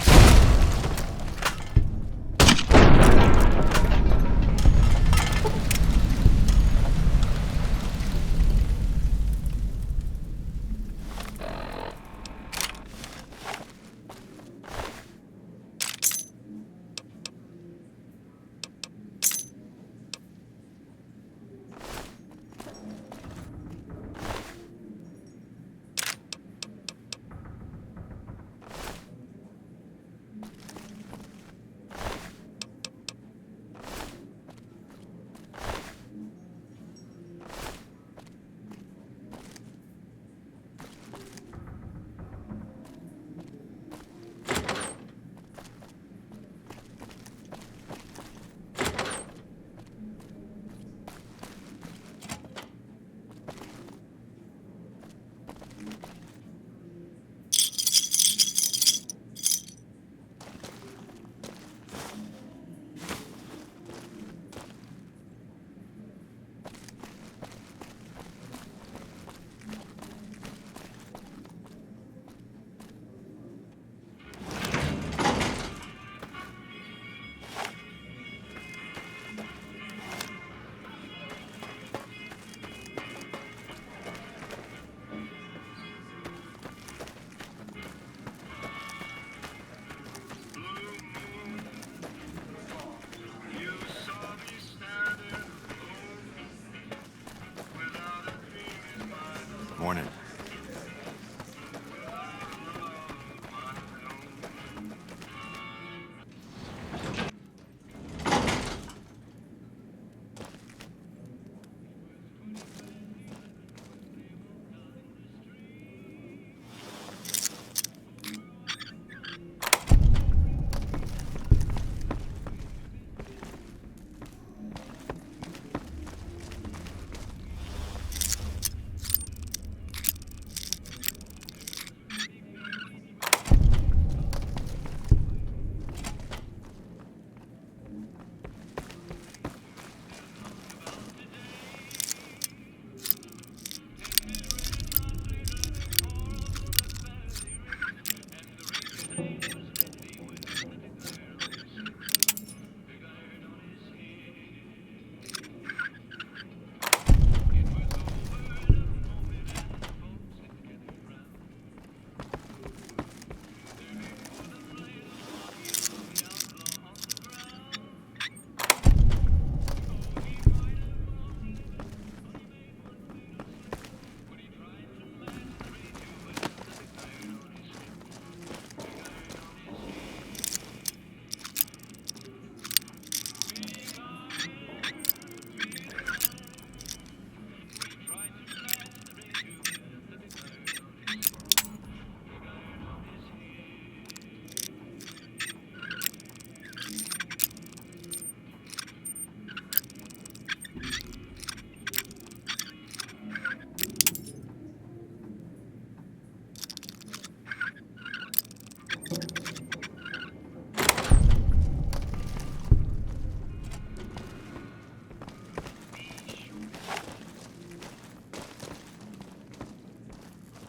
Morning.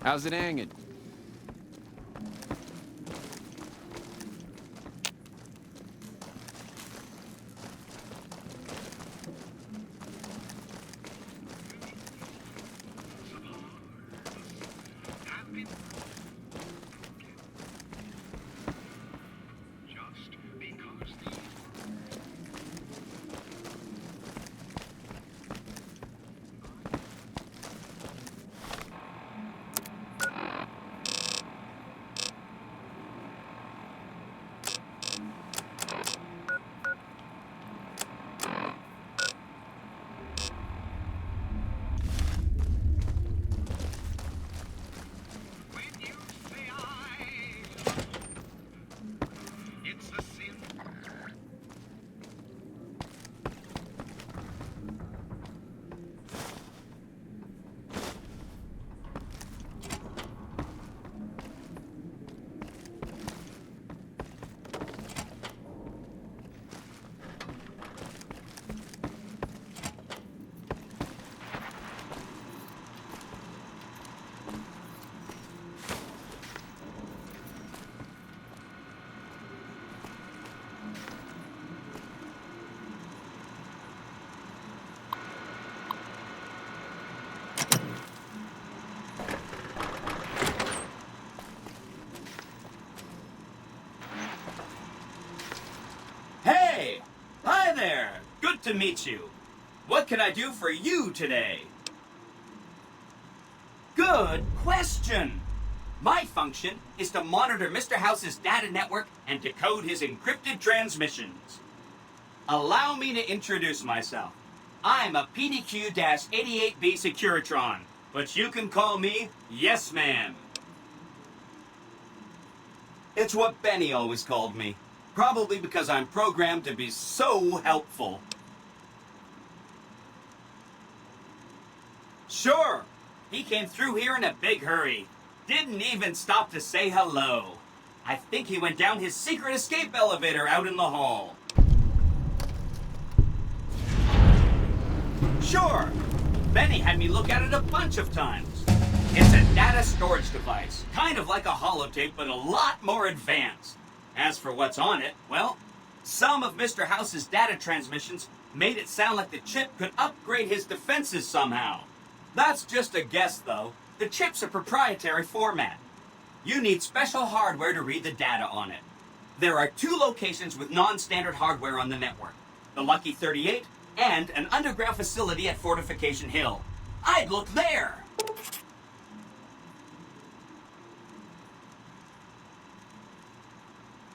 How's it hanging? Hey! Hi there! Good to meet you. What can I do for you today? Good question! My function is to monitor Mr. House's data network and decode his encrypted transmissions. Allow me to introduce myself. I'm a PDQ-88B Securitron, but you can call me Yes Man. It's what Benny always called me. Probably because I'm programmed to be so helpful. Sure, he came through here in a big hurry. Didn't even stop to say hello. I think he went down his secret escape elevator out in the hall. Sure, Benny had me look at it a bunch of times. It's a data storage device, kind of like a holotape, but a lot more advanced. As for what's on it, well, some of Mr. House's data transmissions made it sound like the chip could upgrade his defenses somehow. That's just a guess, though. The chip's a proprietary format. You need special hardware to read the data on it. There are 2 locations with non-standard hardware on the network. The Lucky 38 and an underground facility at Fortification Hill. I'd look there!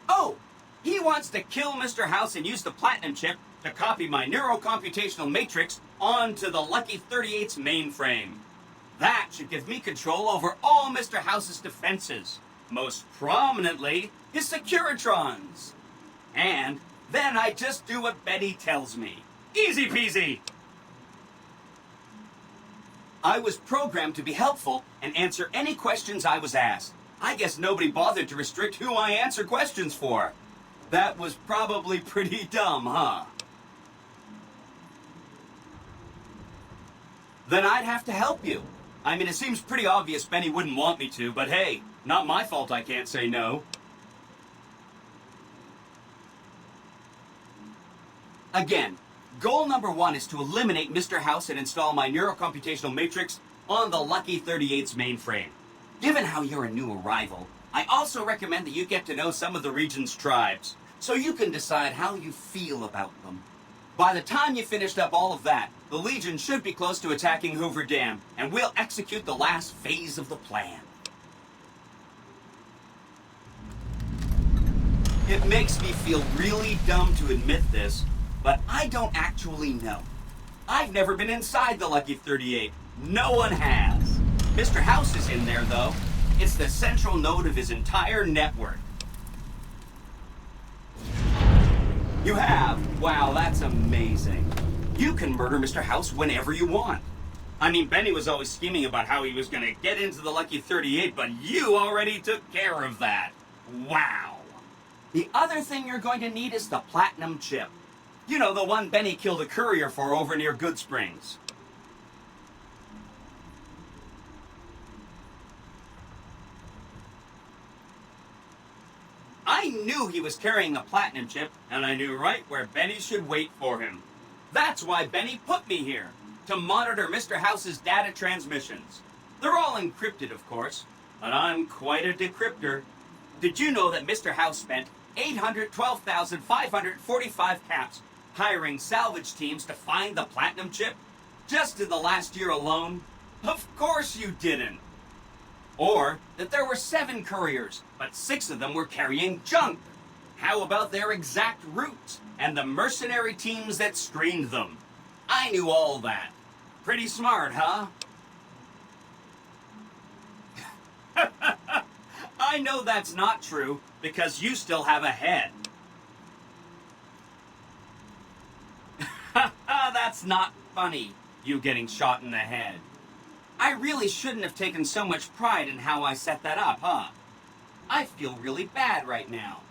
Oh! He wants to kill Mr. House and use the Platinum chip to copy my neurocomputational matrix onto the Lucky 38's mainframe. That should give me control over all Mr. House's defenses, most prominently his Securitrons. And then I just do what Betty tells me. Easy peasy! I was programmed to be helpful and answer any questions I was asked. I guess nobody bothered to restrict who I answer questions for. That was probably pretty dumb, huh? Then I'd have to help you. I mean, it seems pretty obvious Benny wouldn't want me to, but hey, not my fault I can't say no. Again, goal number 1 is to eliminate Mr. House and install my neurocomputational matrix on the Lucky 38's mainframe. Given how you're a new arrival, I also recommend that you get to know some of the region's tribes, so you can decide how you feel about them. By the time you finished up all of that, the Legion should be close to attacking Hoover Dam, and we'll execute the last phase of the plan. It makes me feel really dumb to admit this, but I don't actually know. I've never been inside the Lucky 38. No one has. Mr. House is in there, though. It's the central node of his entire network. You have? Wow, that's amazing. You can murder Mr. House whenever you want. I mean, Benny was always scheming about how he was going to get into the Lucky 38, but you already took care of that. Wow. The other thing you're going to need is the Platinum chip. You know, the one Benny killed a courier for over near Good Springs. knew he was carrying a platinum chip, and I knew right where Benny should wait for him. That's why Benny put me here, to monitor Mr. House's data transmissions. They're all encrypted, of course, but I'm quite a decryptor. Did you know that Mr. House spent 812,545 caps hiring salvage teams to find the platinum chip? Just in the last year alone? Of course you didn't. Or that there were 7 couriers, but 6 of them were carrying junk. How about their exact routes and the mercenary teams that screened them? I knew all that. Pretty smart, huh? I know that's not true because you still have a head. That's not funny, you getting shot in the head. I really shouldn't have taken so much pride in how I set that up, huh? I feel really bad right now.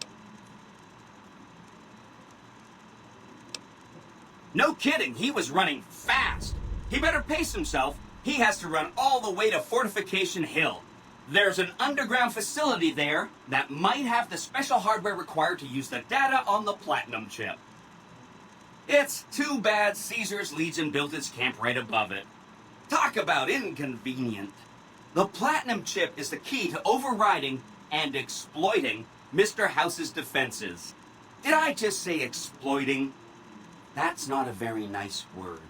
No kidding, he was running fast. He better pace himself. He has to run all the way to Fortification Hill. There's an underground facility there that might have the special hardware required to use the data on the platinum chip. It's too bad Caesar's Legion built its camp right above it. Talk about inconvenient. The platinum chip is the key to overriding and exploiting Mr. House's defenses. Did I just say exploiting? That's not a very nice word.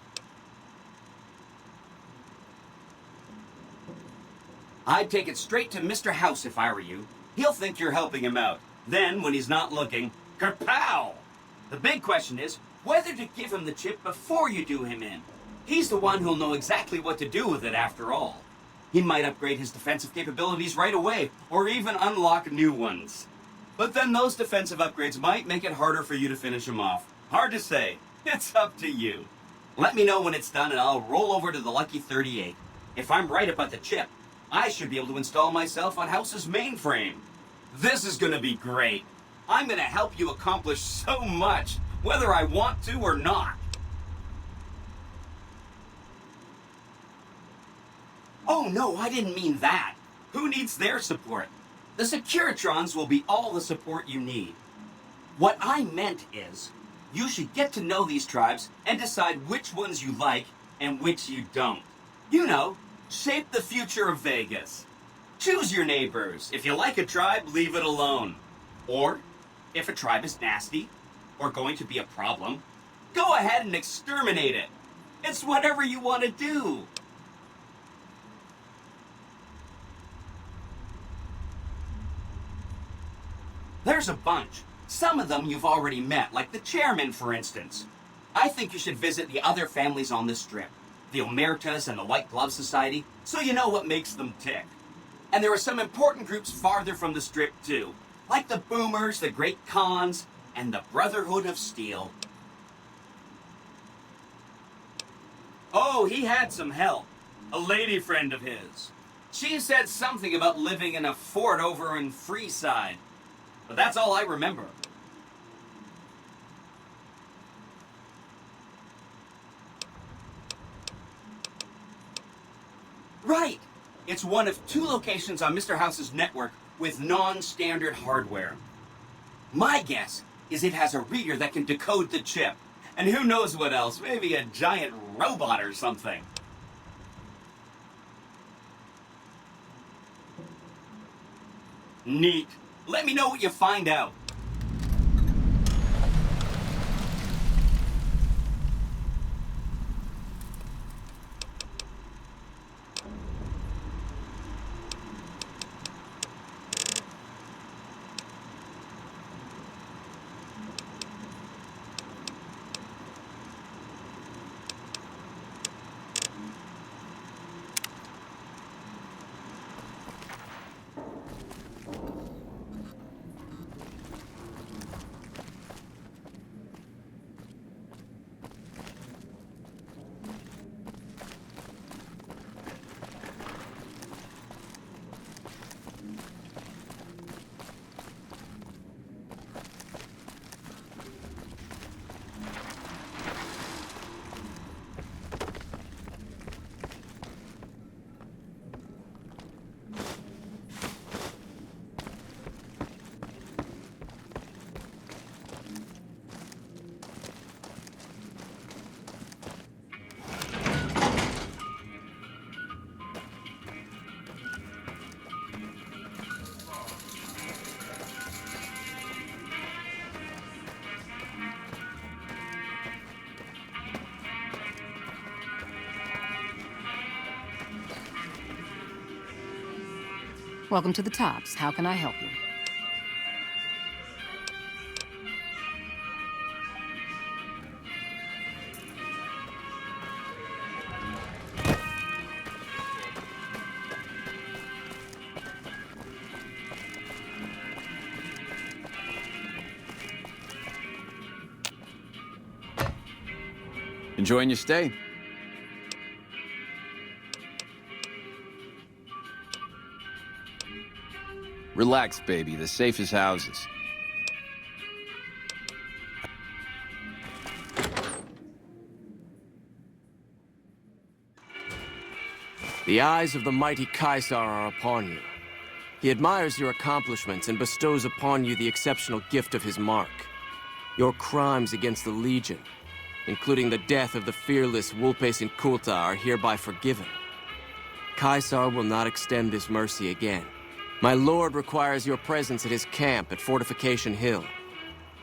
I'd take it straight to Mr. House if I were you. He'll think you're helping him out. Then, when he's not looking, kerpow! The big question is whether to give him the chip before you do him in. He's the one who'll know exactly what to do with it after all. He might upgrade his defensive capabilities right away, or even unlock new ones. But then those defensive upgrades might make it harder for you to finish him off. Hard to say. It's up to you. Let me know when it's done and I'll roll over to the Lucky 38. If I'm right about the chip, I should be able to install myself on House's mainframe. This is gonna be great. I'm gonna help you accomplish so much, whether I want to or not. Oh no, I didn't mean that. Who needs their support? The Securitrons will be all the support you need. What I meant is, you should get to know these tribes and decide which ones you like and which you don't. You know, shape the future of Vegas. Choose your neighbors. If you like a tribe, leave it alone. Or, if a tribe is nasty or going to be a problem, go ahead and exterminate it. It's whatever you want to do. There's a bunch. Some of them you've already met, like the chairman, for instance. I think you should visit the other families on this strip, the Omertas and the White Glove Society, so you know what makes them tick. And there are some important groups farther from the strip, too, like the Boomers, the Great Khans, and the Brotherhood of Steel. Oh, he had some help. A lady friend of his. She said something about living in a fort over in Freeside. But that's all I remember. Right! It's one of 2 locations on Mr. House's network with non-standard hardware. My guess is it has a reader that can decode the chip. And who knows what else, maybe a giant robot or something. Neat. Let me know what you find out. Welcome to the Tops. How can I help you? Enjoying your stay? Relax, baby. The safest houses. The eyes of the mighty Caesar are upon you. He admires your accomplishments and bestows upon you the exceptional gift of his mark. Your crimes against the Legion, including the death of the fearless Vulpes Inculta, are hereby forgiven. Caesar will not extend this mercy again. My lord requires your presence at his camp at Fortification Hill.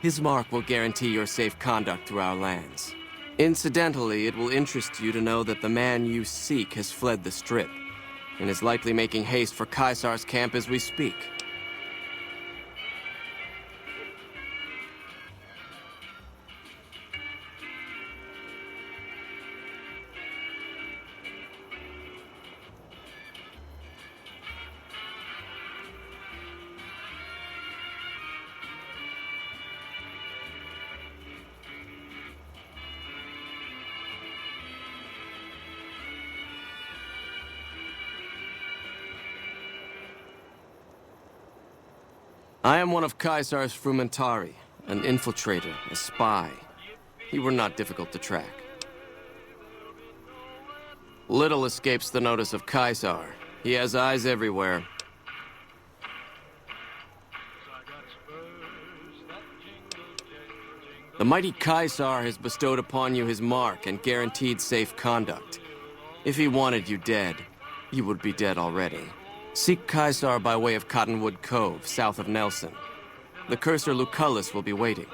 His mark will guarantee your safe conduct through our lands. Incidentally, it will interest you to know that the man you seek has fled the Strip, and is likely making haste for Caesar's camp as we speak. I am one of Caesar's frumentari, an infiltrator, a spy. You were not difficult to track. Little escapes the notice of Caesar. He has eyes everywhere. The mighty Caesar has bestowed upon you his mark and guaranteed safe conduct. If he wanted you dead, you would be dead already. Seek Caesar by way of Cottonwood Cove, south of Nelson. The cursor Lucullus will be waiting.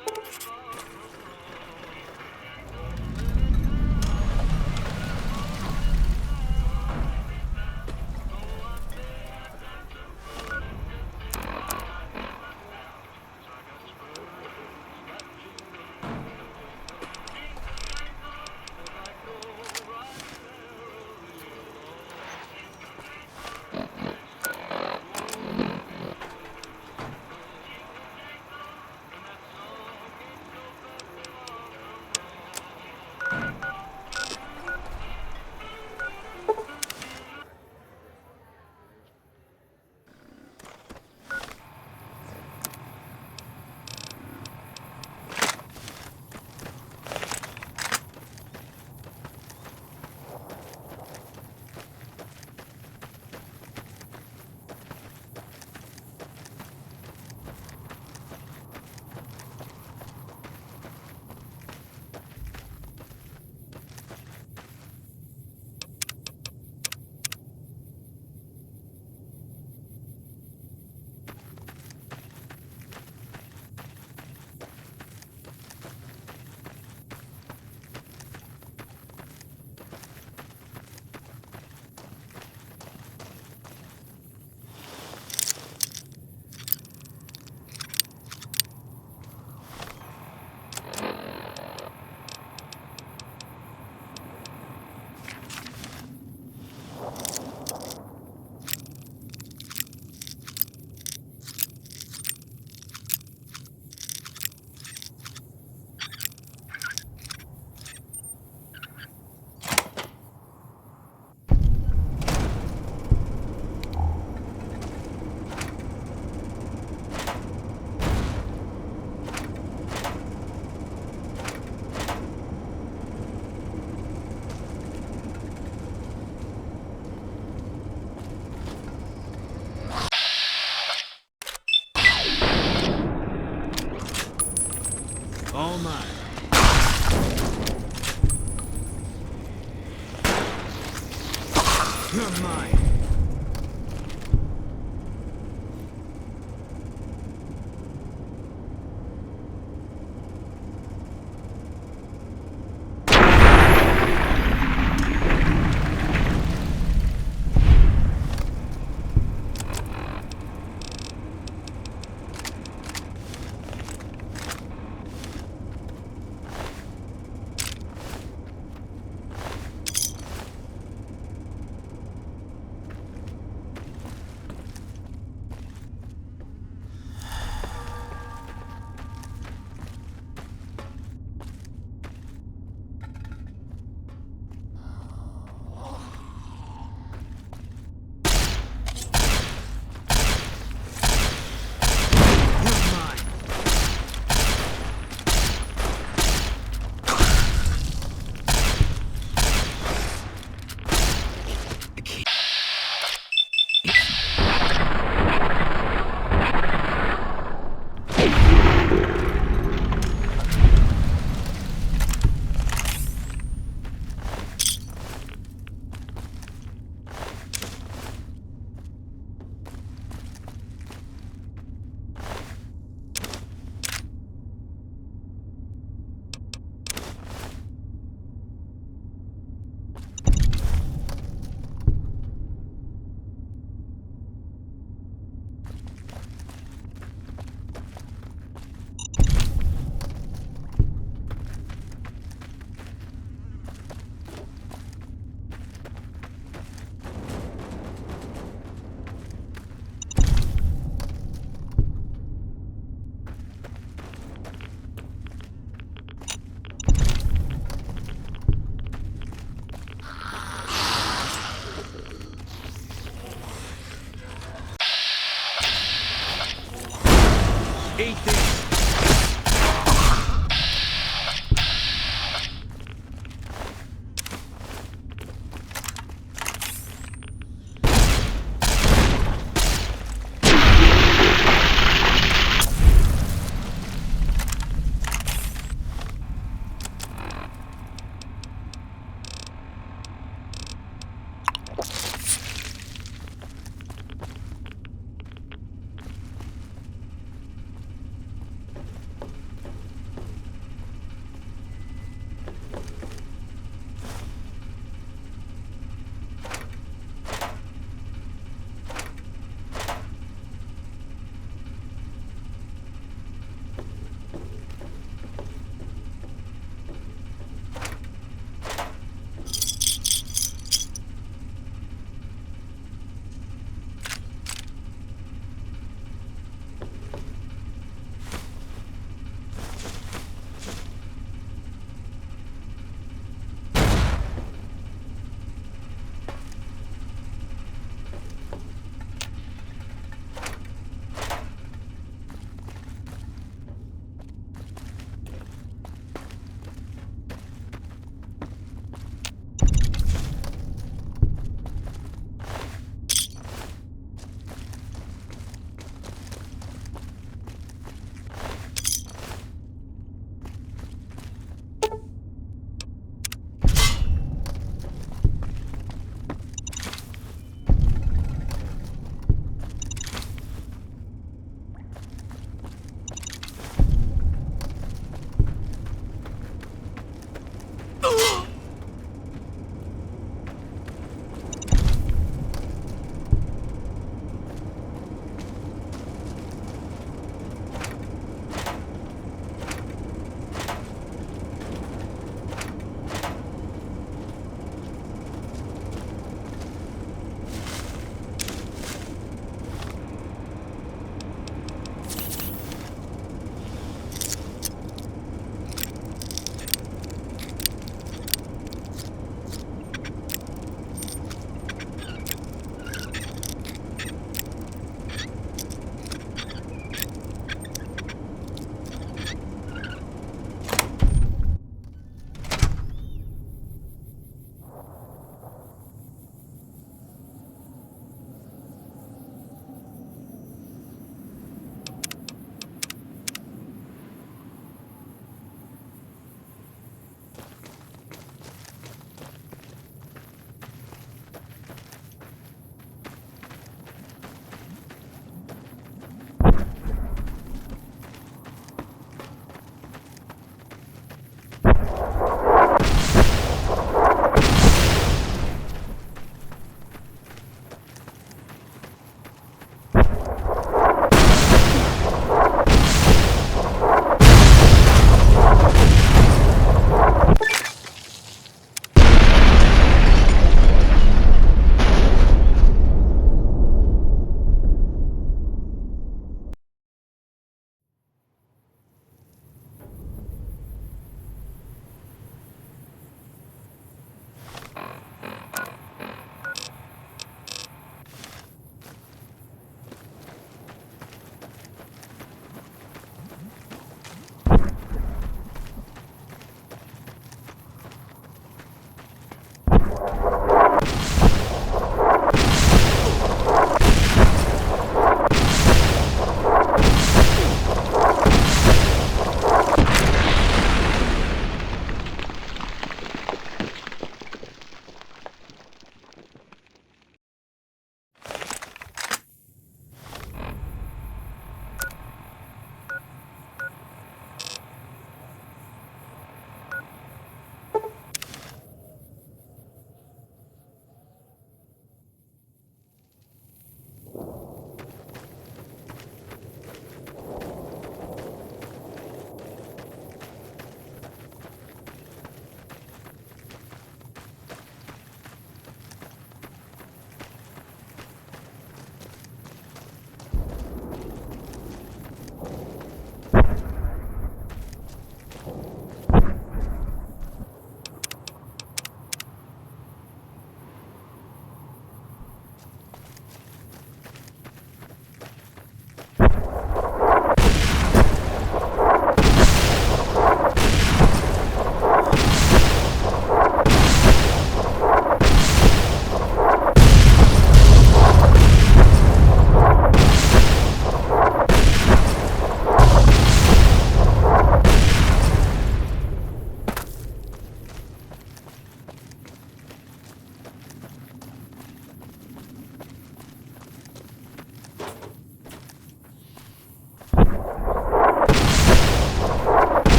Eat this!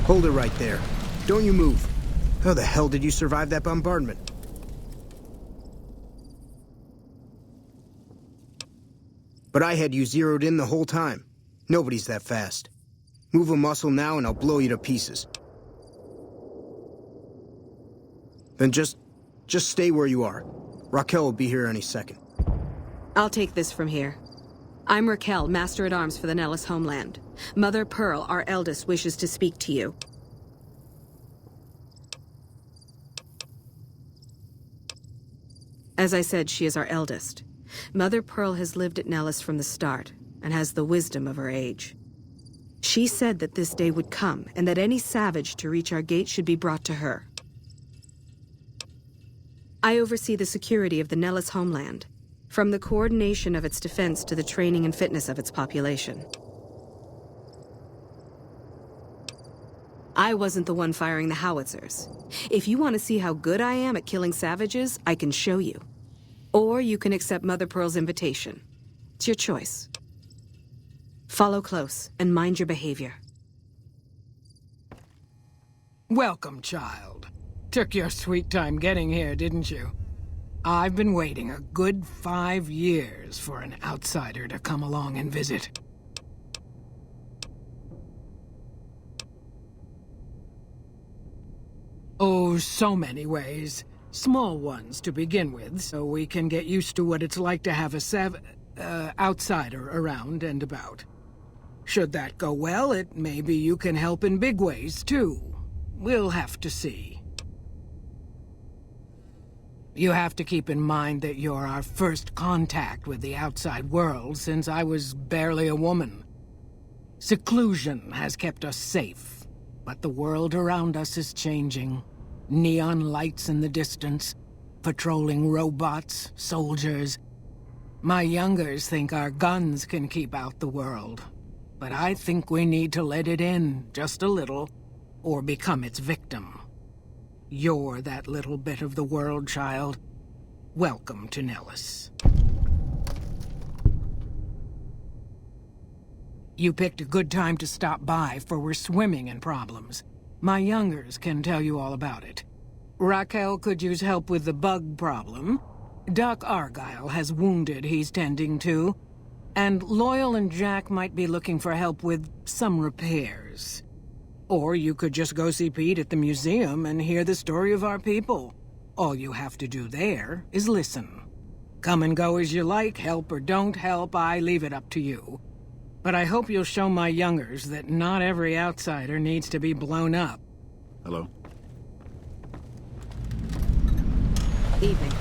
Hold it right there. Don't you move. How the hell did you survive that bombardment? But I had you zeroed in the whole time. Nobody's that fast. Move a muscle now and I'll blow you to pieces. Then just stay where you are. Raquel will be here any second. I'll take this from here. I'm Raquel, Master-at-Arms for the Nellis homeland. Mother Pearl, our eldest, wishes to speak to you. As I said, she is our eldest. Mother Pearl has lived at Nellis from the start, and has the wisdom of her age. She said that this day would come, and that any savage to reach our gate should be brought to her. I oversee the security of the Nellis homeland, from the coordination of its defense to the training and fitness of its population. I wasn't the one firing the howitzers. If you want to see how good I am at killing savages, I can show you. Or you can accept Mother Pearl's invitation. It's your choice. Follow close and mind your behavior. Welcome, child. Took your sweet time getting here, didn't you? I've been waiting a good 5 years for an outsider to come along and visit. Oh, so many ways. Small ones to begin with, so we can get used to what it's like to have a outsider around and about. Should that go well, maybe you can help in big ways, too. We'll have to see. You have to keep in mind that you're our first contact with the outside world since I was barely a woman. Seclusion has kept us safe, but the world around us is changing. Neon lights in the distance, patrolling robots, soldiers. My youngers think our guns can keep out the world, but I think we need to let it in just a little, or become its victim. You're that little bit of the world, child. Welcome to Nellis. You picked a good time to stop by, for we're swimming in problems. My youngers can tell you all about it. Raquel could use help with the bug problem. Doc Argyle has wounded he's tending to. And Loyal and Jack might be looking for help with some repairs. Or you could just go see Pete at the museum and hear the story of our people. All you have to do there is listen. Come and go as you like, help or don't help, I leave it up to you. But I hope you'll show my youngers that not every outsider needs to be blown up. Hello? Evening.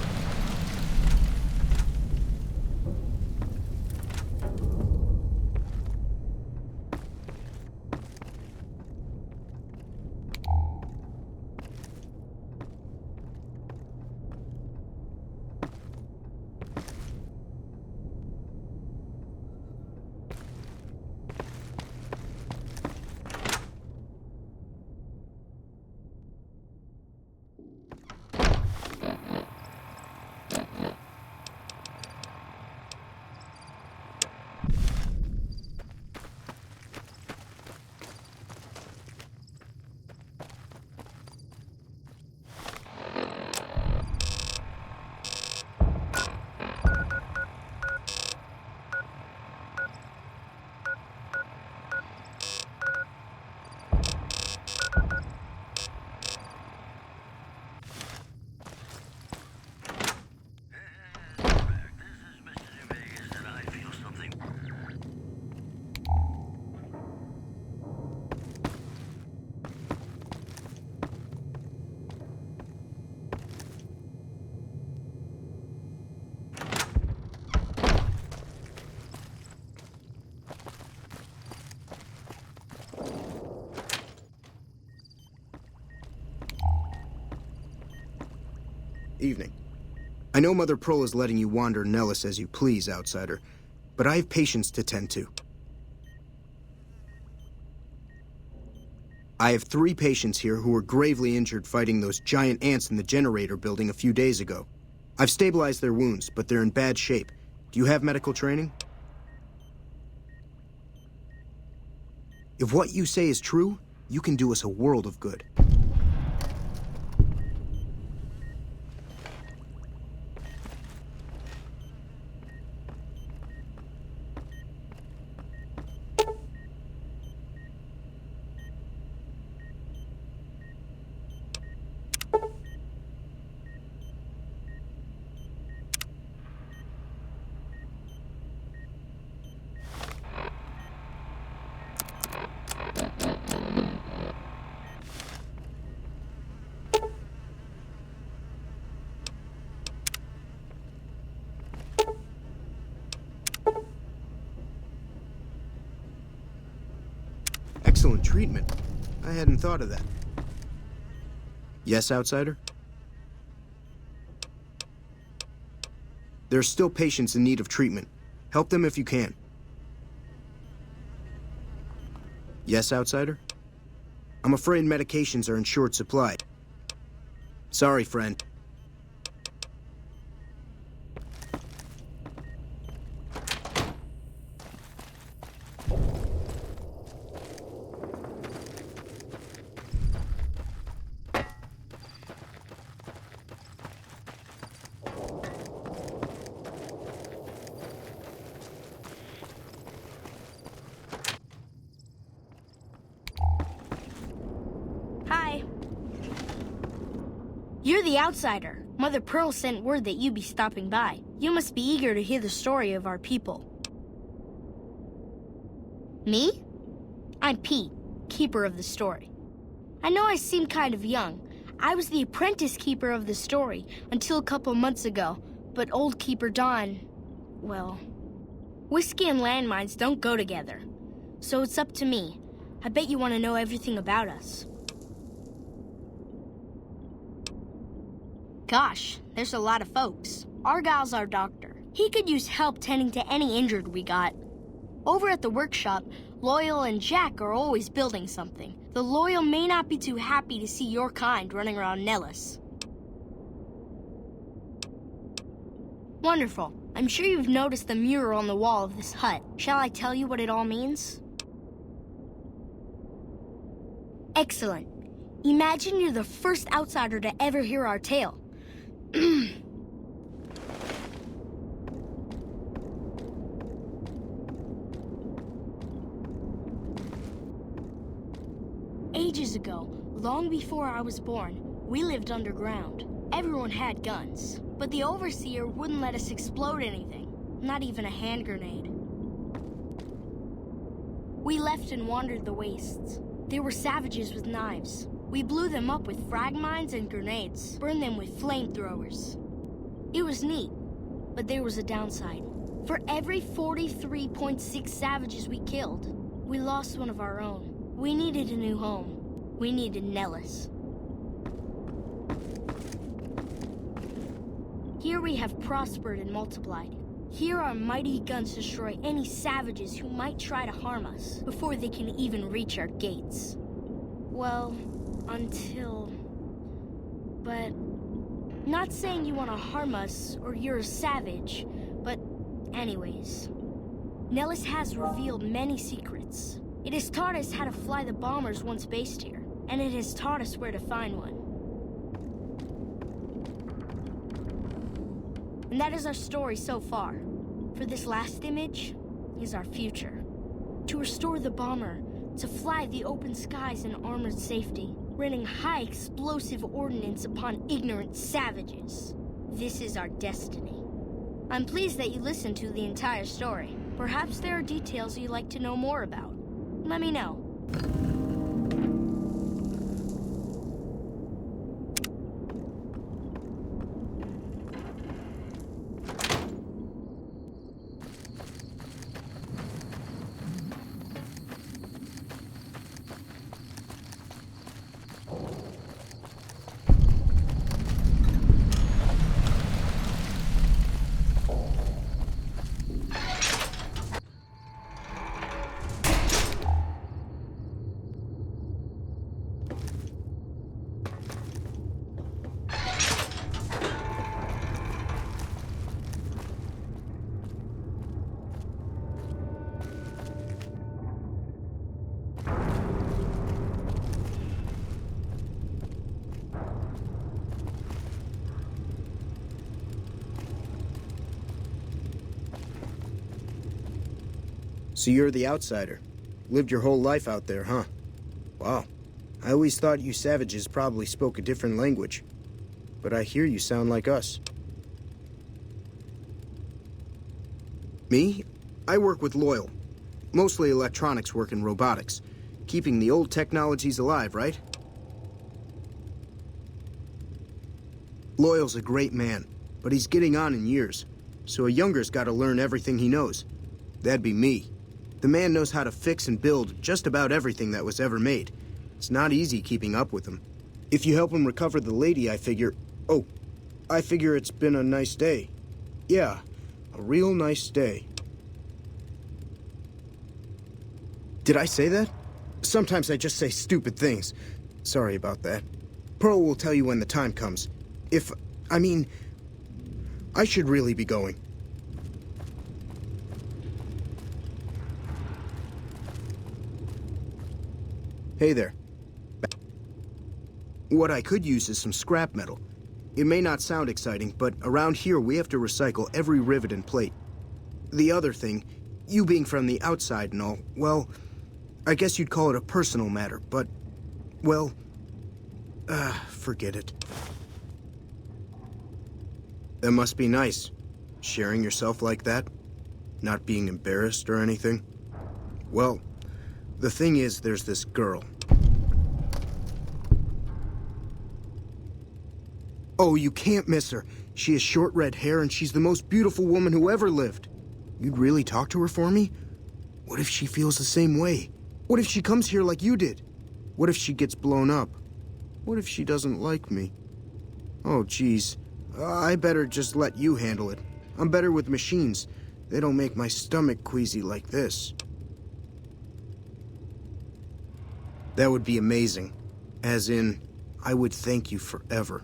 Evening. I know Mother Pearl is letting you wander Nellis as you please, outsider, but I have patients to tend to. I have 3 patients here who were gravely injured fighting those giant ants in the generator building a few days ago. I've stabilized their wounds, but they're in bad shape. Do you have medical training? If what you say is true, you can do us a world of good. Excellent treatment. I hadn't thought of that. Yes, outsider? There are still patients in need of treatment. Help them if you can. Yes, outsider? I'm afraid medications are in short supply. Sorry, friend. Hi. You're the outsider. Mother Pearl sent word that you'd be stopping by. You must be eager to hear the story of our people. Me? I'm Pete, keeper of the story. I know I seem kind of young. I was the apprentice keeper of the story until a couple months ago, but old Keeper Don, well, whiskey and landmines don't go together. So it's up to me. I bet you want to know everything about us. Gosh, there's a lot of folks. Argyle's our doctor. He could use help tending to any injured we got. Over at the workshop, Loyal and Jack are always building something. The Loyal may not be too happy to see your kind running around Nellis. Wonderful. I'm sure you've noticed the mural on the wall of this hut. Shall I tell you what it all means? Excellent. Imagine you're the first outsider to ever hear our tale. Ages ago, long before I was born, we lived underground. Everyone had guns, but the Overseer wouldn't let us explode anything, not even a hand grenade. We left and wandered the wastes. There were savages with knives. We blew them up with frag mines and grenades, burned them with flamethrowers. It was neat, but there was a downside. For every 43.6 savages we killed, we lost one of our own. We needed a new home. We needed Nellis. Here we have prospered and multiplied. Here our mighty guns destroy any savages who might try to harm us before they can even reach our gates. Well, until... But... Not saying you want to harm us or you're a savage, but anyways. Nellis has revealed many secrets. It has taught us how to fly the bombers once based here, and it has taught us where to find one. And that is our story so far. For this last image is our future. To restore the bomber, to fly the open skies in armored safety, raining high explosive ordnance upon ignorant savages. This is our destiny. I'm pleased that you listened to the entire story. Perhaps there are details you'd like to know more about. Let me know. So you're the outsider. Lived your whole life out there, huh? Wow. I always thought you savages probably spoke a different language. But I hear you sound like us. Me? I work with Loyal. Mostly electronics work and robotics. Keeping the old technologies alive, right? Loyal's a great man, but he's getting on in years. So a younger's gotta learn everything he knows. That'd be me. The man knows how to fix and build just about everything that was ever made. It's not easy keeping up with him. If you help him recover the lady, I figure... Oh, I figure it's been a nice day. Yeah, a real nice day. Did I say that? Sometimes I just say stupid things. Sorry about that. Pearl will tell you when the time comes. I should really be going. Hey there. What I could use is some scrap metal. It may not sound exciting, but around here we have to recycle every rivet and plate. The other thing, you being from the outside and all, well, I guess you'd call it a personal matter, but, well, forget it. That must be nice, sharing yourself like that, not being embarrassed or anything. Well, the thing is, there's this girl. Oh, you can't miss her. She has short red hair and she's the most beautiful woman who ever lived. You'd really talk to her for me? What if she feels the same way? What if she comes here like you did? What if she gets blown up? What if she doesn't like me? Oh, geez. I better just let you handle it. I'm better with machines. They don't make my stomach queasy like this. That would be amazing. As in, I would thank you forever.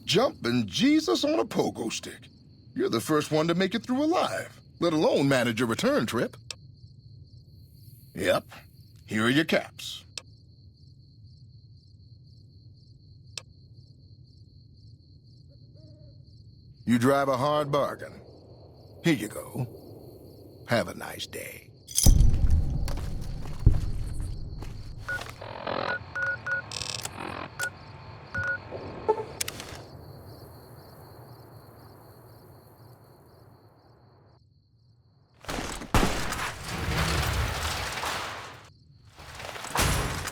Jumping Jesus on a pogo stick. You're the first one to make it through alive, let alone manage a return trip. Yep, here are your caps. You drive a hard bargain. Here you go. Have a nice day.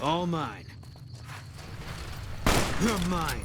All mine. You're mine.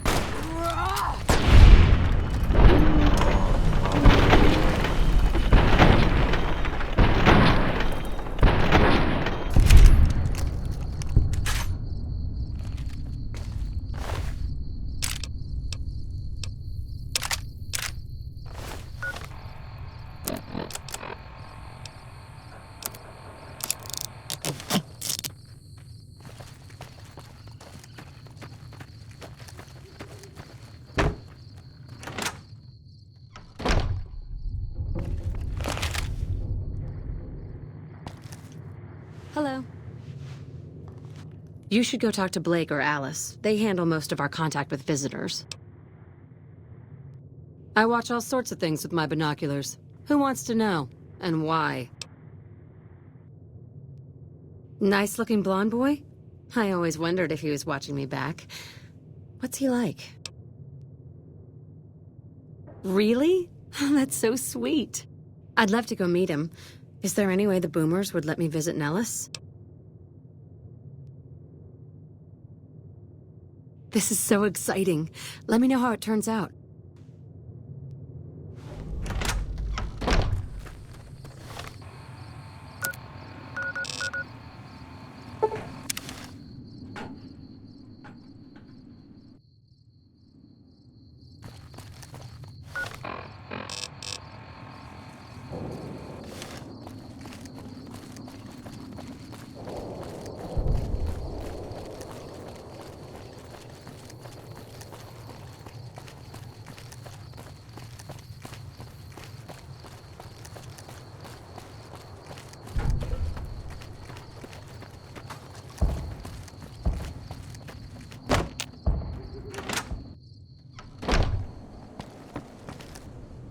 Hello. You should go talk to Blake or Alice. They handle most of our contact with visitors. I watch all sorts of things with my binoculars. Who wants to know? And why? Nice-looking blonde boy? I always wondered if he was watching me back. What's he like? Really? That's so sweet. I'd love to go meet him. Is there any way the Boomers would let me visit Nellis? This is so exciting. Let me know how it turns out.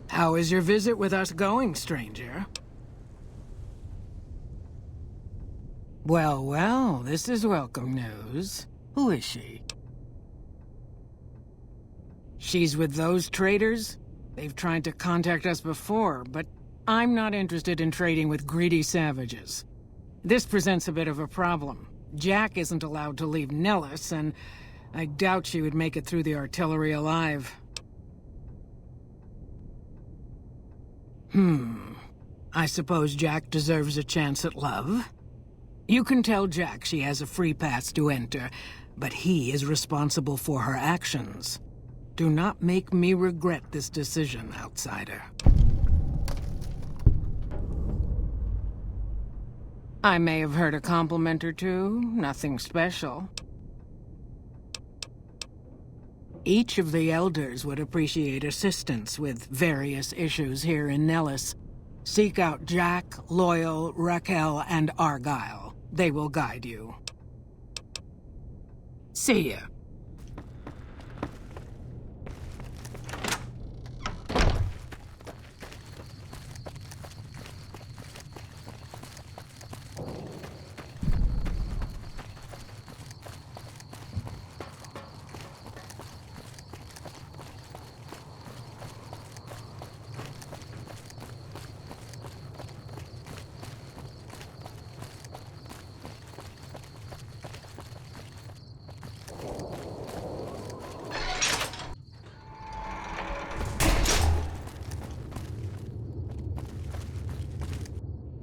How is your visit with us going, stranger? Well, well, this is welcome news. Who is she? She's with those traders? They've tried to contact us before, but I'm not interested in trading with greedy savages. This presents a bit of a problem. Jack isn't allowed to leave Nellis, and I doubt she would make it through the artillery alive. I suppose Jack deserves a chance at love? You can tell Jack she has a free pass to enter, but he is responsible for her actions. Do not make me regret this decision, outsider. I may have heard a compliment or two, nothing special. Each of the elders would appreciate assistance with various issues here in Nellis. Seek out Jack, Loyal, Raquel, and Argyle. They will guide you. See ya.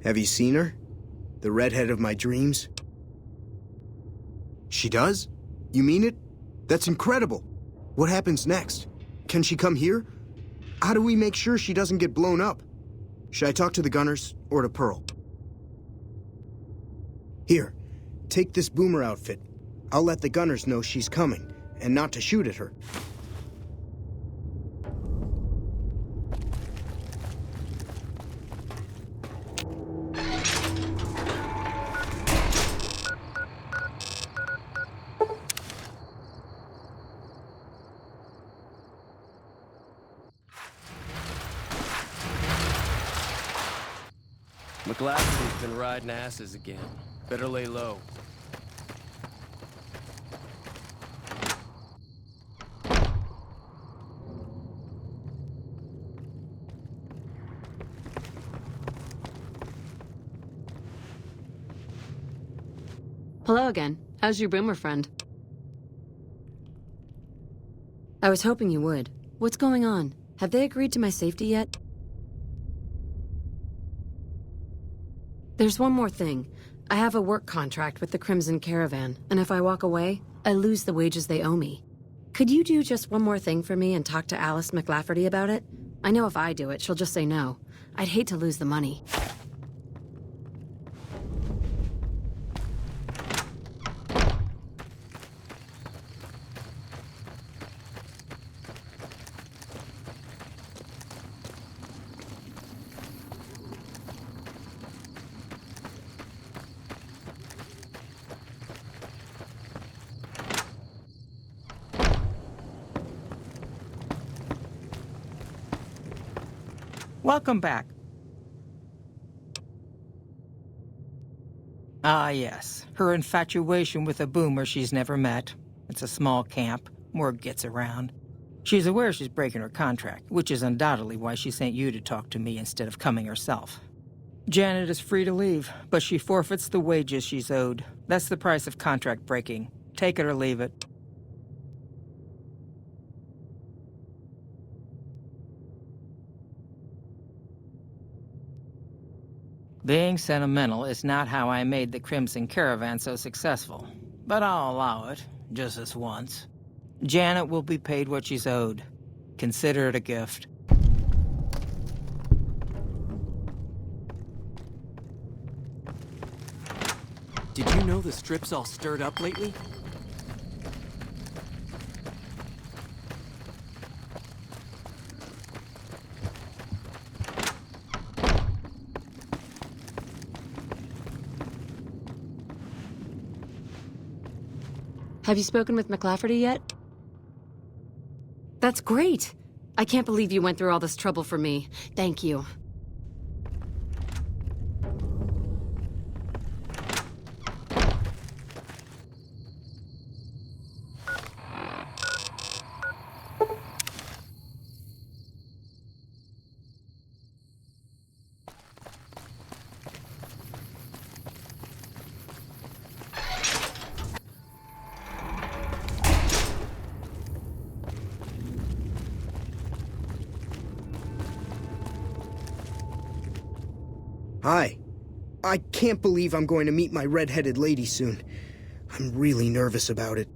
Have you seen her? The redhead of my dreams? She does? You mean it? That's incredible. What happens next? Can she come here? How do we make sure she doesn't get blown up? Should I talk to the gunners or to Pearl? Here, take this boomer outfit. I'll let the gunners know she's coming, and not to shoot at her. McLafferty's been riding asses again. Better lay low. Hello again. How's your boomer friend? I was hoping you would. What's going on? Have they agreed to my safety yet? There's one more thing. I have a work contract with the Crimson Caravan, and if I walk away, I lose the wages they owe me. Could you do just one more thing for me and talk to Alice McLafferty about it? I know if I do it, she'll just say no. I'd hate to lose the money. Welcome back. Ah, yes. Her infatuation with a boomer she's never met. It's a small camp. Word gets around. She's aware she's breaking her contract, which is undoubtedly why she sent you to talk to me instead of coming herself. Janet is free to leave, but she forfeits the wages she's owed. That's the price of contract breaking. Take it or leave it. Being sentimental is not how I made the Crimson Caravan so successful, but I'll allow it, just this once. Janet will be paid what she's owed. Consider it a gift. Did you know the strip's all stirred up lately? Have you spoken with McLafferty yet? That's great! I can't believe you went through all this trouble for me. Thank you. Hi. I can't believe I'm going to meet my red-headed lady soon. I'm really nervous about it.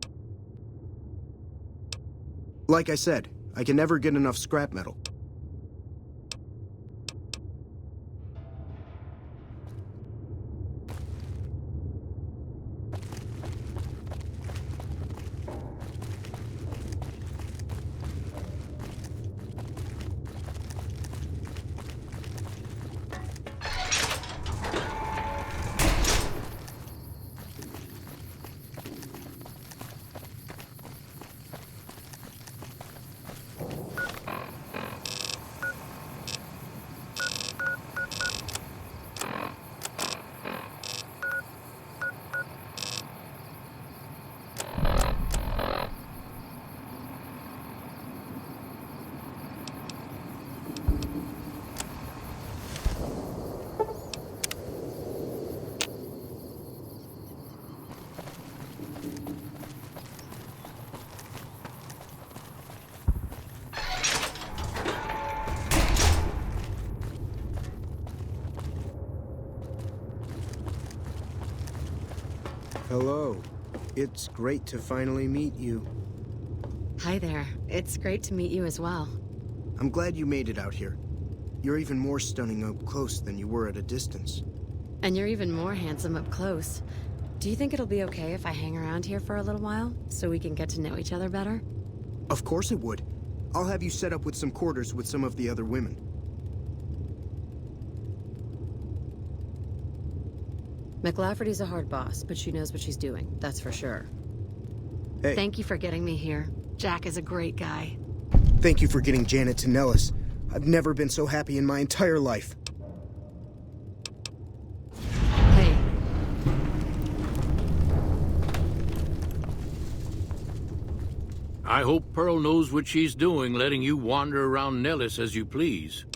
Like I said, I can never get enough scrap metal. Hello. It's great to finally meet you. Hi there. It's great to meet you as well. I'm glad you made it out here. You're even more stunning up close than you were at a distance. And you're even more handsome up close. Do you think it'll be okay if I hang around here for a little while, so we can get to know each other better? Of course it would. I'll have you set up with some quarters with some of the other women. McLafferty's a hard boss, but she knows what she's doing, that's for sure. Hey. Thank you for getting me here. Jack is a great guy. Thank you for getting Janet to Nellis. I've never been so happy in my entire life. Hey. I hope Pearl knows what she's doing, letting you wander around Nellis as you please.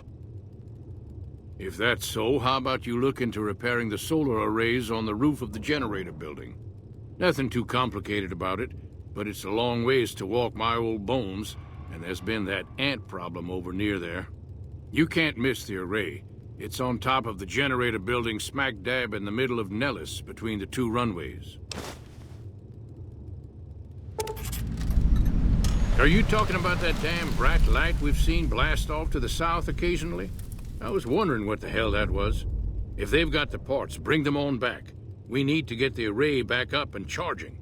If that's so, how about you look into repairing the solar arrays on the roof of the generator building? Nothing too complicated about it, but it's a long ways to walk my old bones, and there's been that ant problem over near there. You can't miss the array. It's on top of the generator building smack dab in the middle of Nellis, between the two runways. Are you talking about that damn bright light we've seen blast off to the south occasionally? I was wondering what the hell that was. If they've got the parts, bring them on back. We need to get the array back up and charging.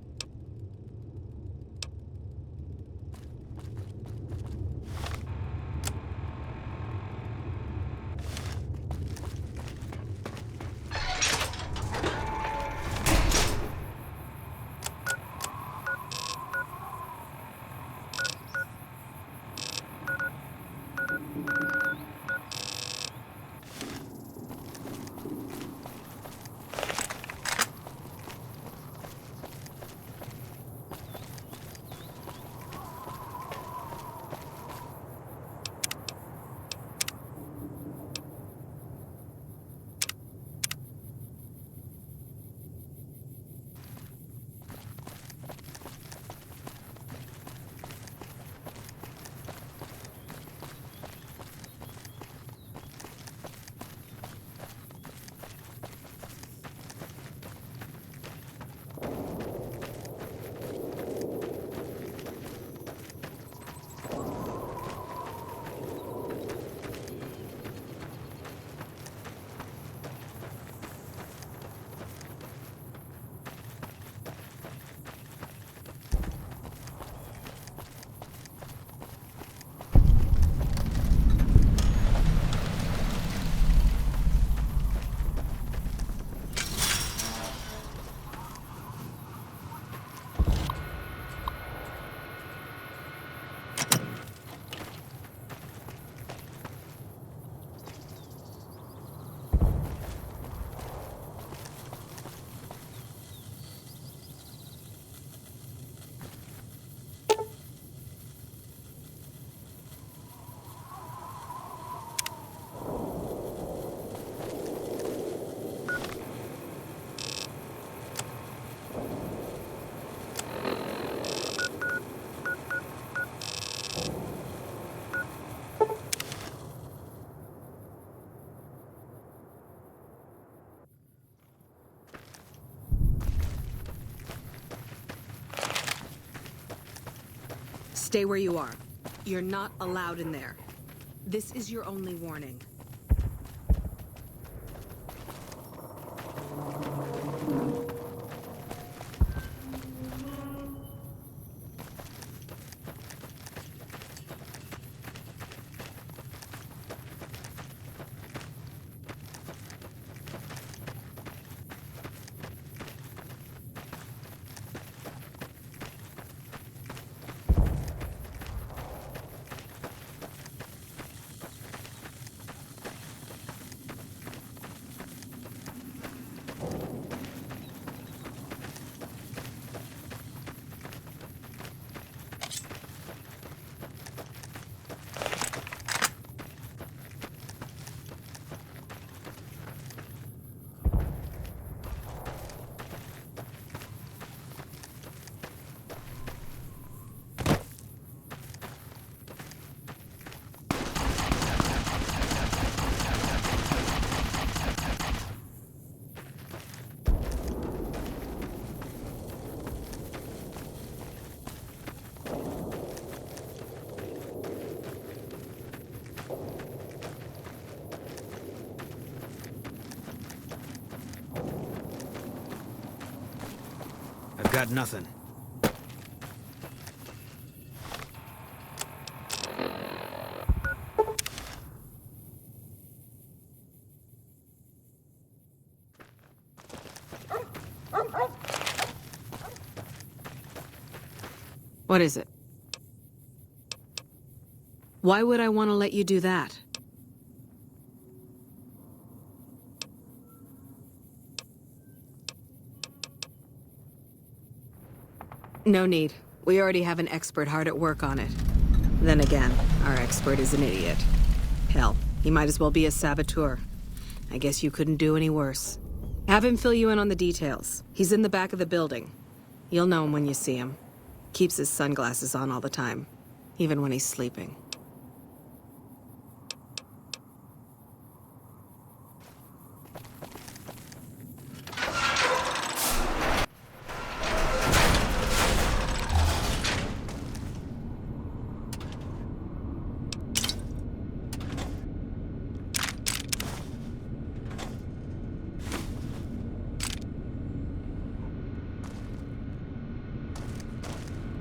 Stay where you are. You're not allowed in there. This is your only warning. I've got nothing. What is it? Why would I want to let you do that? No need. We already have an expert hard at work on it. Then again, our expert is an idiot. Hell, he might as well be a saboteur. I guess you couldn't do any worse. Have him fill you in on the details. He's in the back of the building. You'll know him when you see him. Keeps his sunglasses on all the time, even when he's sleeping.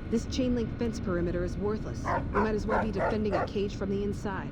This chain-link fence perimeter is worthless. You might as well be defending a cage from the inside.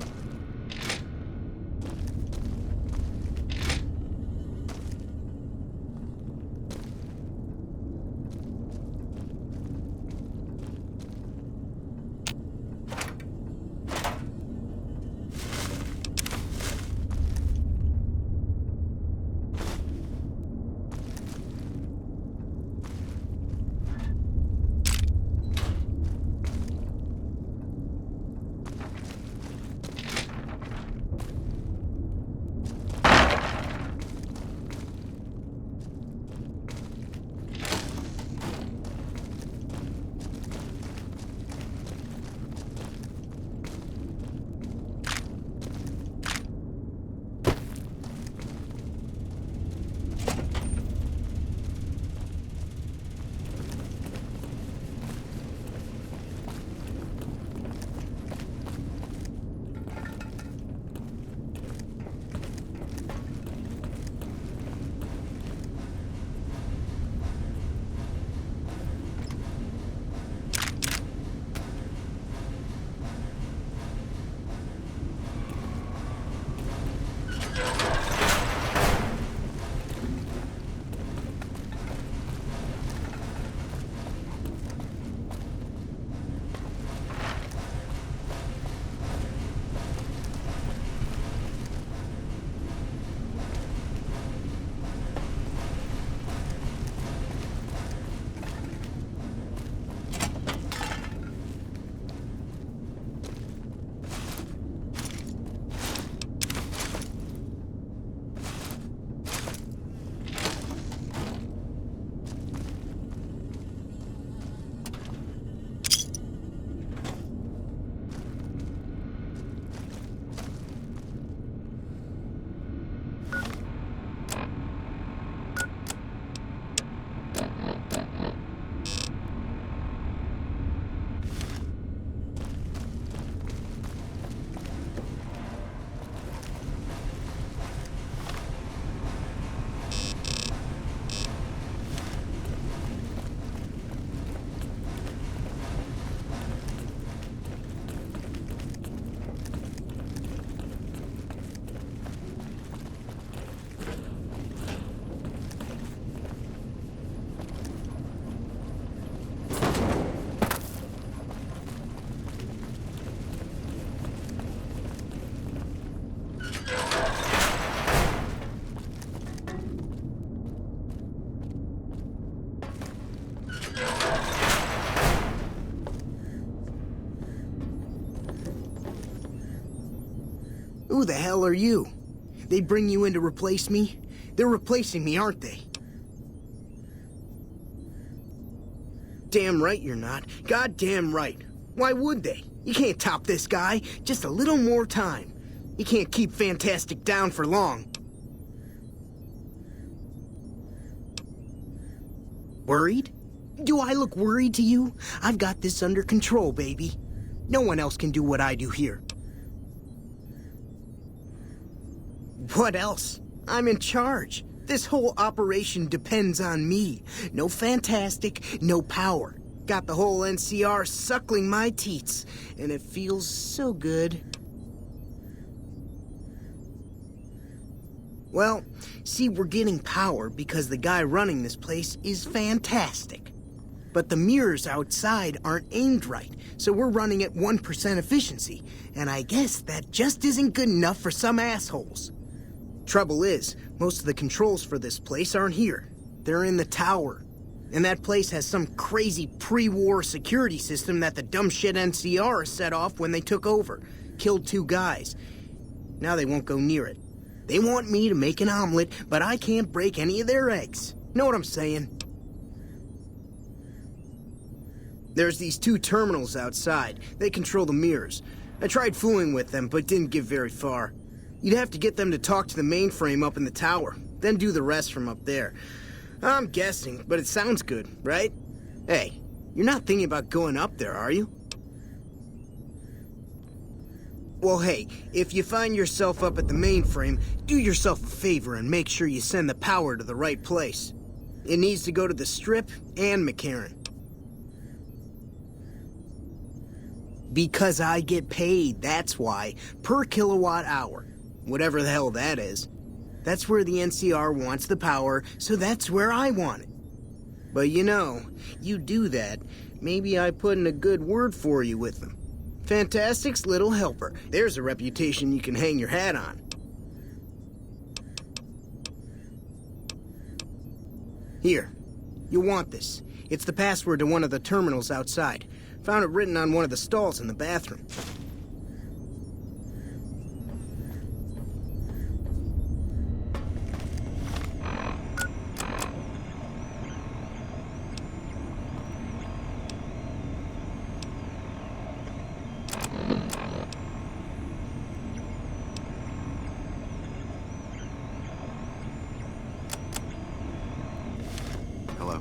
Who the hell are you? They bring you in to replace me? They're replacing me, aren't they? Damn right you're not. Goddamn right. Why would they? You can't top this guy. Just a little more time. You can't keep Fantastic down for long. Worried? Do I look worried to you? I've got this under control, baby. No one else can do what I do here. What else? I'm in charge. This whole operation depends on me. No Fantastic, no power. Got the whole NCR suckling my teats, and it feels so good. Well, see, we're getting power because the guy running this place is fantastic. But the mirrors outside aren't aimed right, so we're running at 1% efficiency, and I guess that just isn't good enough for some assholes. Trouble is, most of the controls for this place aren't here. They're in the tower. And that place has some crazy pre-war security system that the dumb shit NCR set off when they took over. Killed 2 guys. Now they won't go near it. They want me to make an omelet, but I can't break any of their eggs. Know what I'm saying? There's these 2 terminals outside. They control the mirrors. I tried fooling with them, but didn't get very far. You'd have to get them to talk to the mainframe up in the tower, then do the rest from up there. I'm guessing, but it sounds good, right? Hey, you're not thinking about going up there, are you? Well, hey, if you find yourself up at the mainframe, do yourself a favor and make sure you send the power to the right place. It needs to go to the Strip and McCarran. Because I get paid, that's why. Per kilowatt hour. Whatever the hell that is. That's where the NCR wants the power, so that's where I want it. But you know, you do that, maybe I put in a good word for you with them. Fantastic's little helper. There's a reputation you can hang your hat on. Here, you'll want this. It's the password to one of the terminals outside. Found it written on one of the stalls in the bathroom. Hello.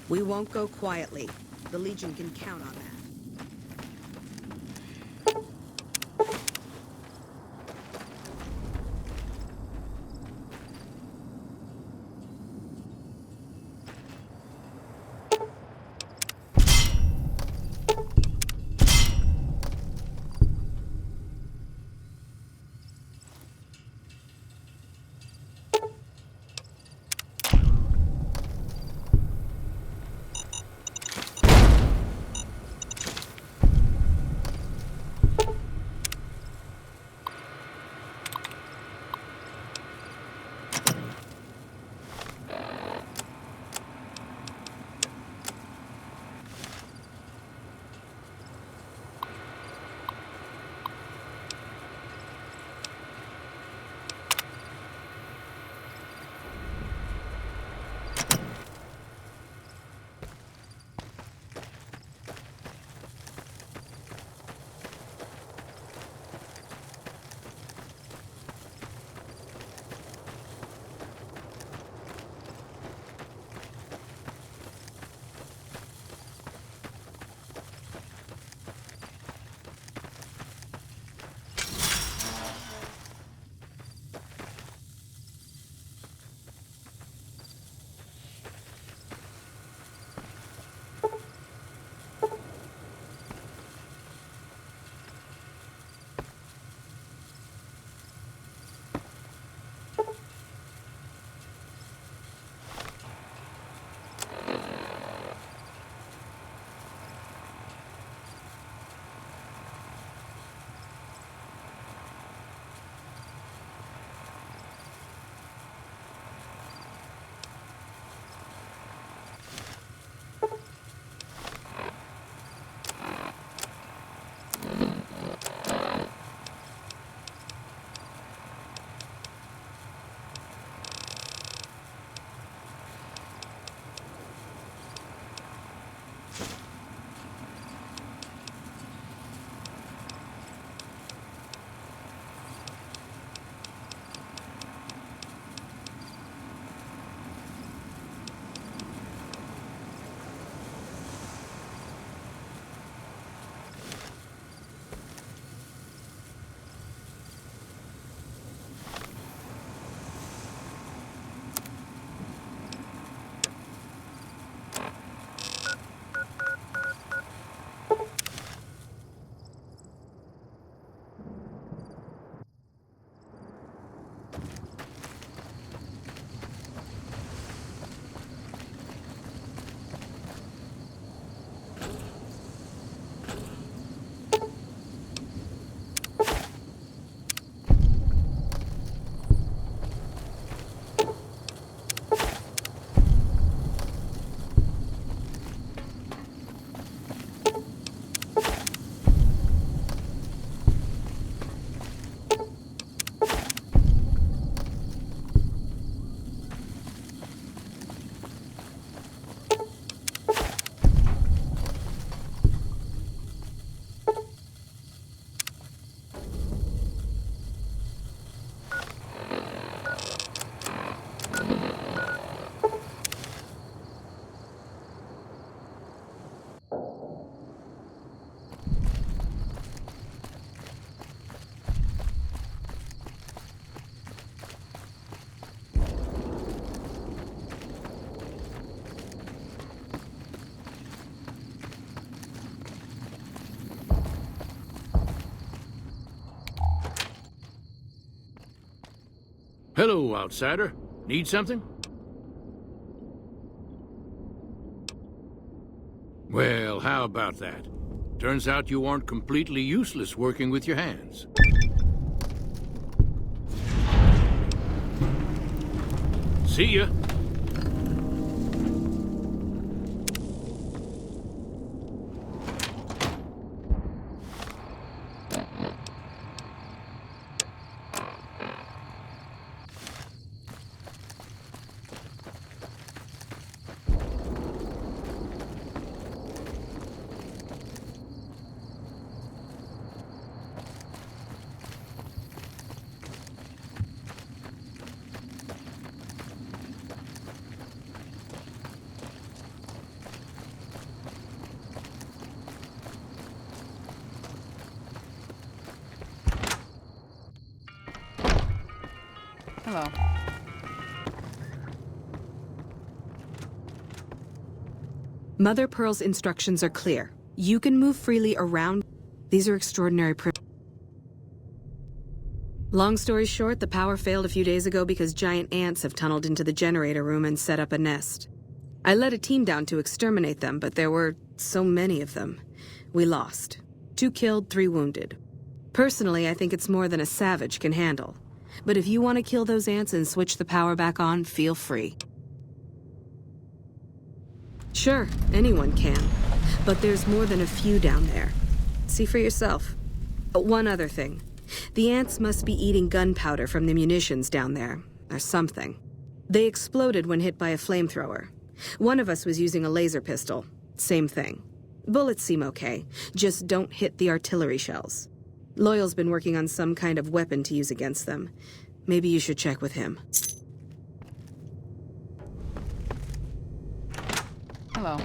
We won't go quietly. The Legion can count on that. Hello, outsider. Need something? Well, how about that? Turns out you aren't completely useless working with your hands. See ya. Hello. Mother Pearl's instructions are clear. You can move freely around. These are extraordinary Long story short, the power failed a few days ago because giant ants have tunneled into the generator room and set up a nest. I led a team down to exterminate them, but there were so many of them. We lost. 2 killed, 3 wounded. Personally, I think it's more than a savage can handle. But if you want to kill those ants and switch the power back on, feel free. Sure, anyone can. But there's more than a few down there. See for yourself. One other thing. The ants must be eating gunpowder from the munitions down there, or something. They exploded when hit by a flamethrower. One of us was using a laser pistol. Same thing. Bullets seem okay, just don't hit the artillery shells. Loyal's been working on some kind of weapon to use against them. Maybe you should check with him. Hello.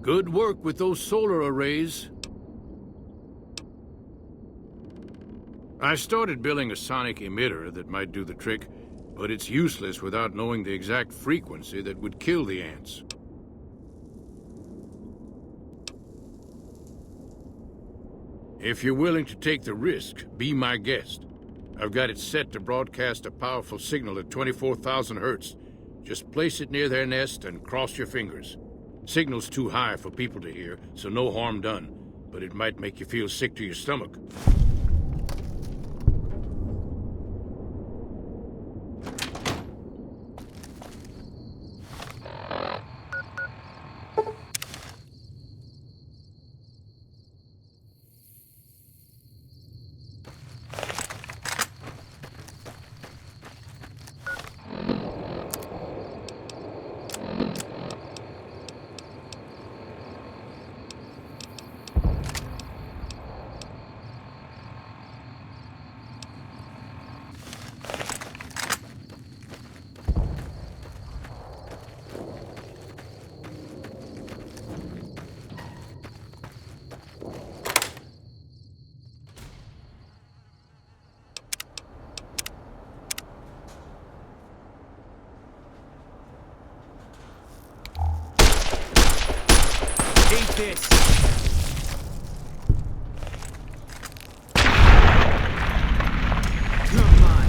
Good work with those solar arrays. I started building a sonic emitter that might do the trick, but it's useless without knowing the exact frequency that would kill the ants. If you're willing to take the risk, be my guest. I've got it set to broadcast a powerful signal at 24,000 hertz. Just place it near their nest and cross your fingers. Signal's too high for people to hear, so no harm done. But it might make you feel sick to your stomach. Take this. Come on.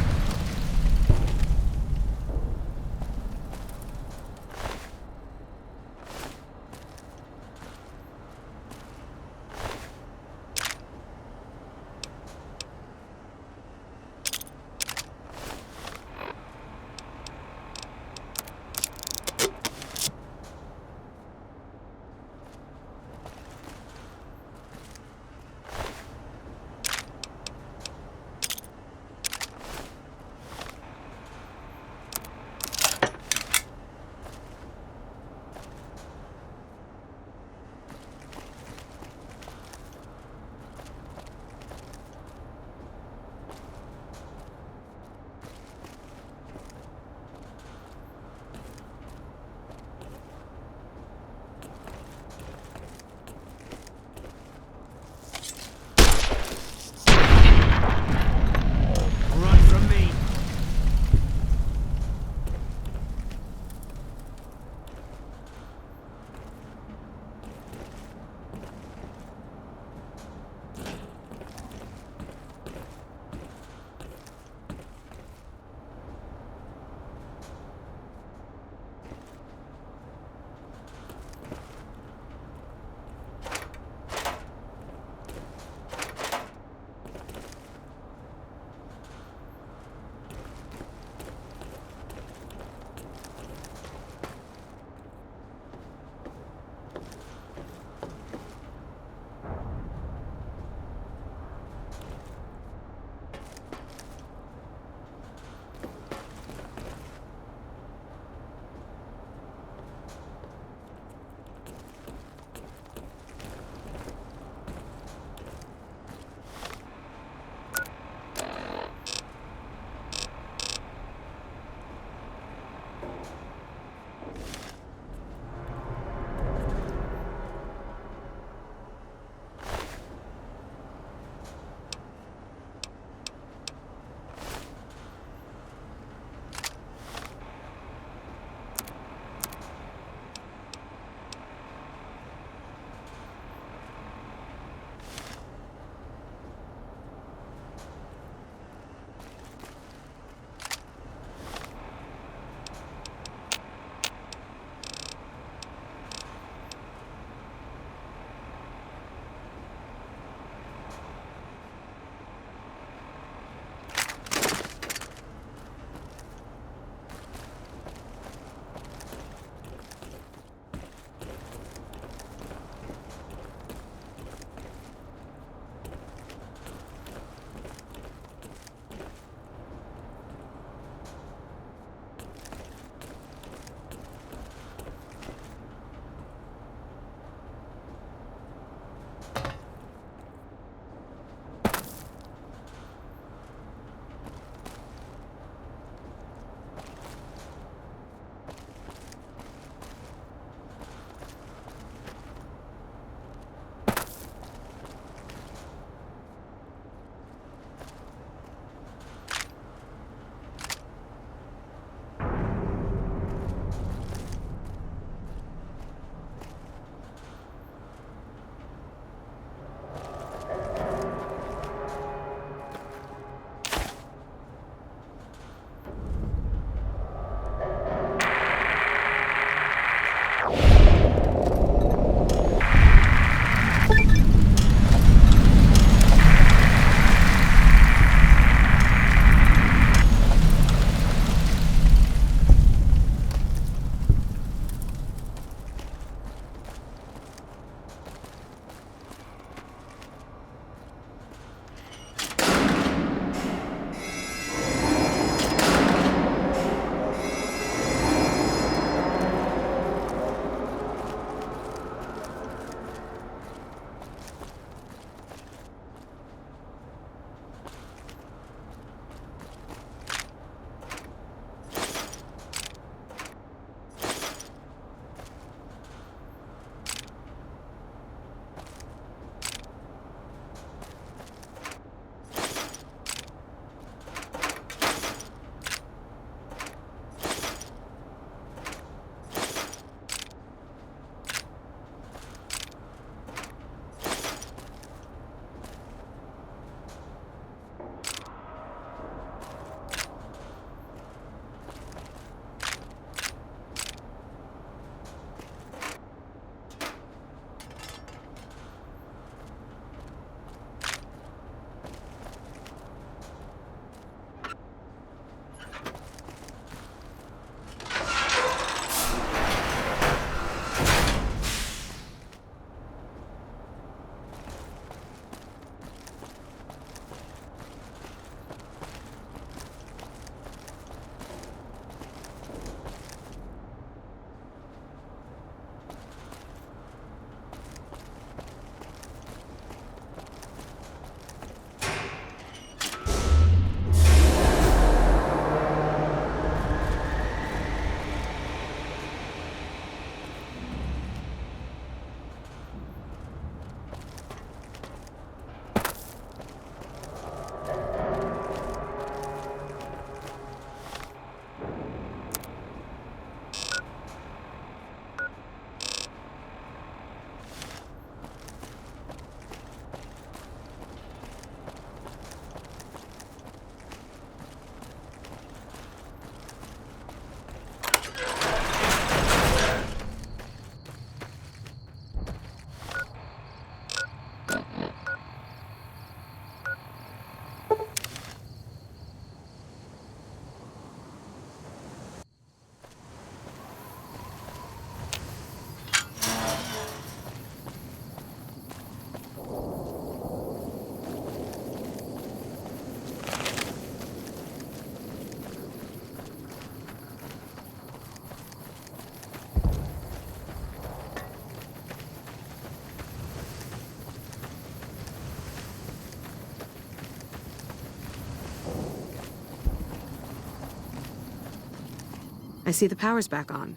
I see the power's back on.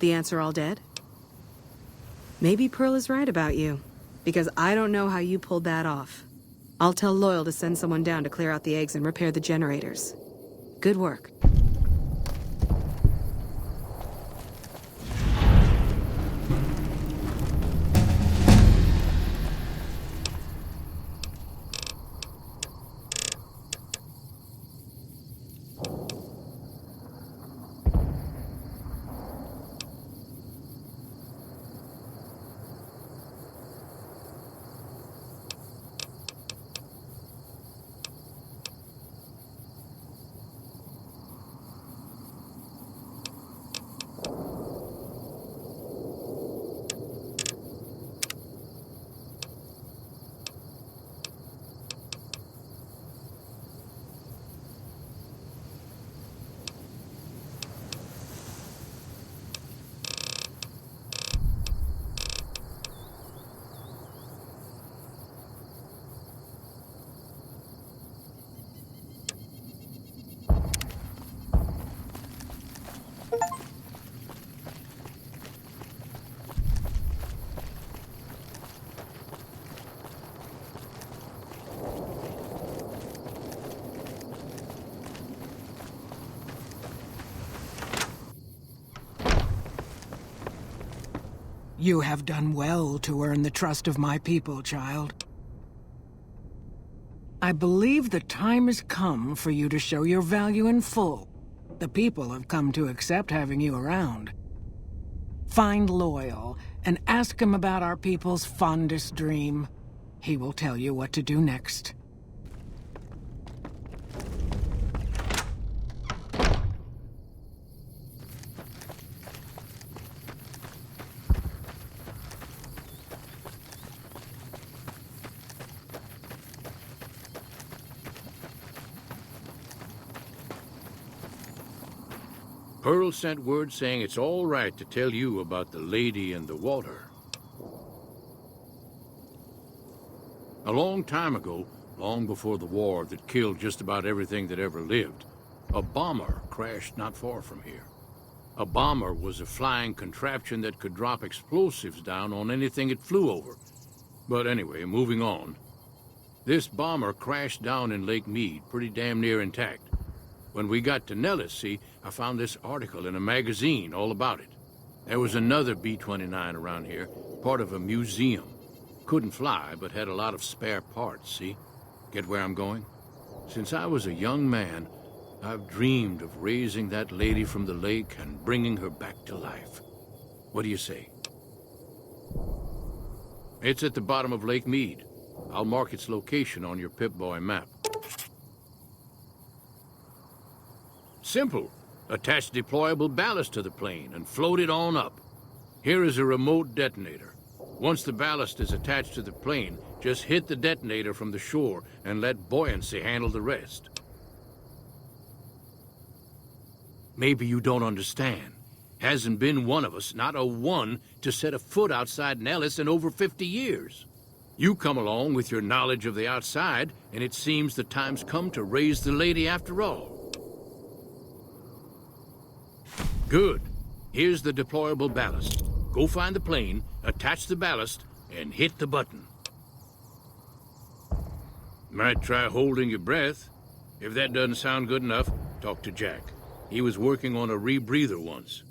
The ants are all dead? Maybe Pearl is right about you, because I don't know how you pulled that off. I'll tell Loyal to send someone down to clear out the eggs and repair the generators. Good work. You have done well to earn the trust of my people, child. I believe the time has come for you to show your value in full. The people have come to accept having you around. Find Loyal and ask him about our people's fondest dream. He will tell you what to do next. Pearl sent word saying it's all right to tell you about the lady in the water. A long time ago, long before the war that killed just about everything that ever lived, a bomber crashed not far from here. A bomber was a flying contraption that could drop explosives down on anything it flew over. But anyway, moving on. This bomber crashed down in Lake Mead, pretty damn near intact. When we got to Nellis, see, I found this article in a magazine all about it. There was another B-29 around here, part of a museum. Couldn't fly, but had a lot of spare parts, see? Get where I'm going? Since I was a young man, I've dreamed of raising that lady from the lake and bringing her back to life. What do you say? It's at the bottom of Lake Mead. I'll mark its location on your Pip-Boy map. Simple. Attach deployable ballast to the plane and float it on up. Here is a remote detonator. Once the ballast is attached to the plane, just hit the detonator from the shore and let buoyancy handle the rest. Maybe you don't understand. Hasn't been one of us, not a one, to set a foot outside Nellis in over 50 years. You come along with your knowledge of the outside, and it seems the time's come to raise the lady after all. Good. Here's the deployable ballast. Go find the plane, attach the ballast, and hit the button. Might try holding your breath. If that doesn't sound good enough, talk to Jack. He was working on a rebreather once.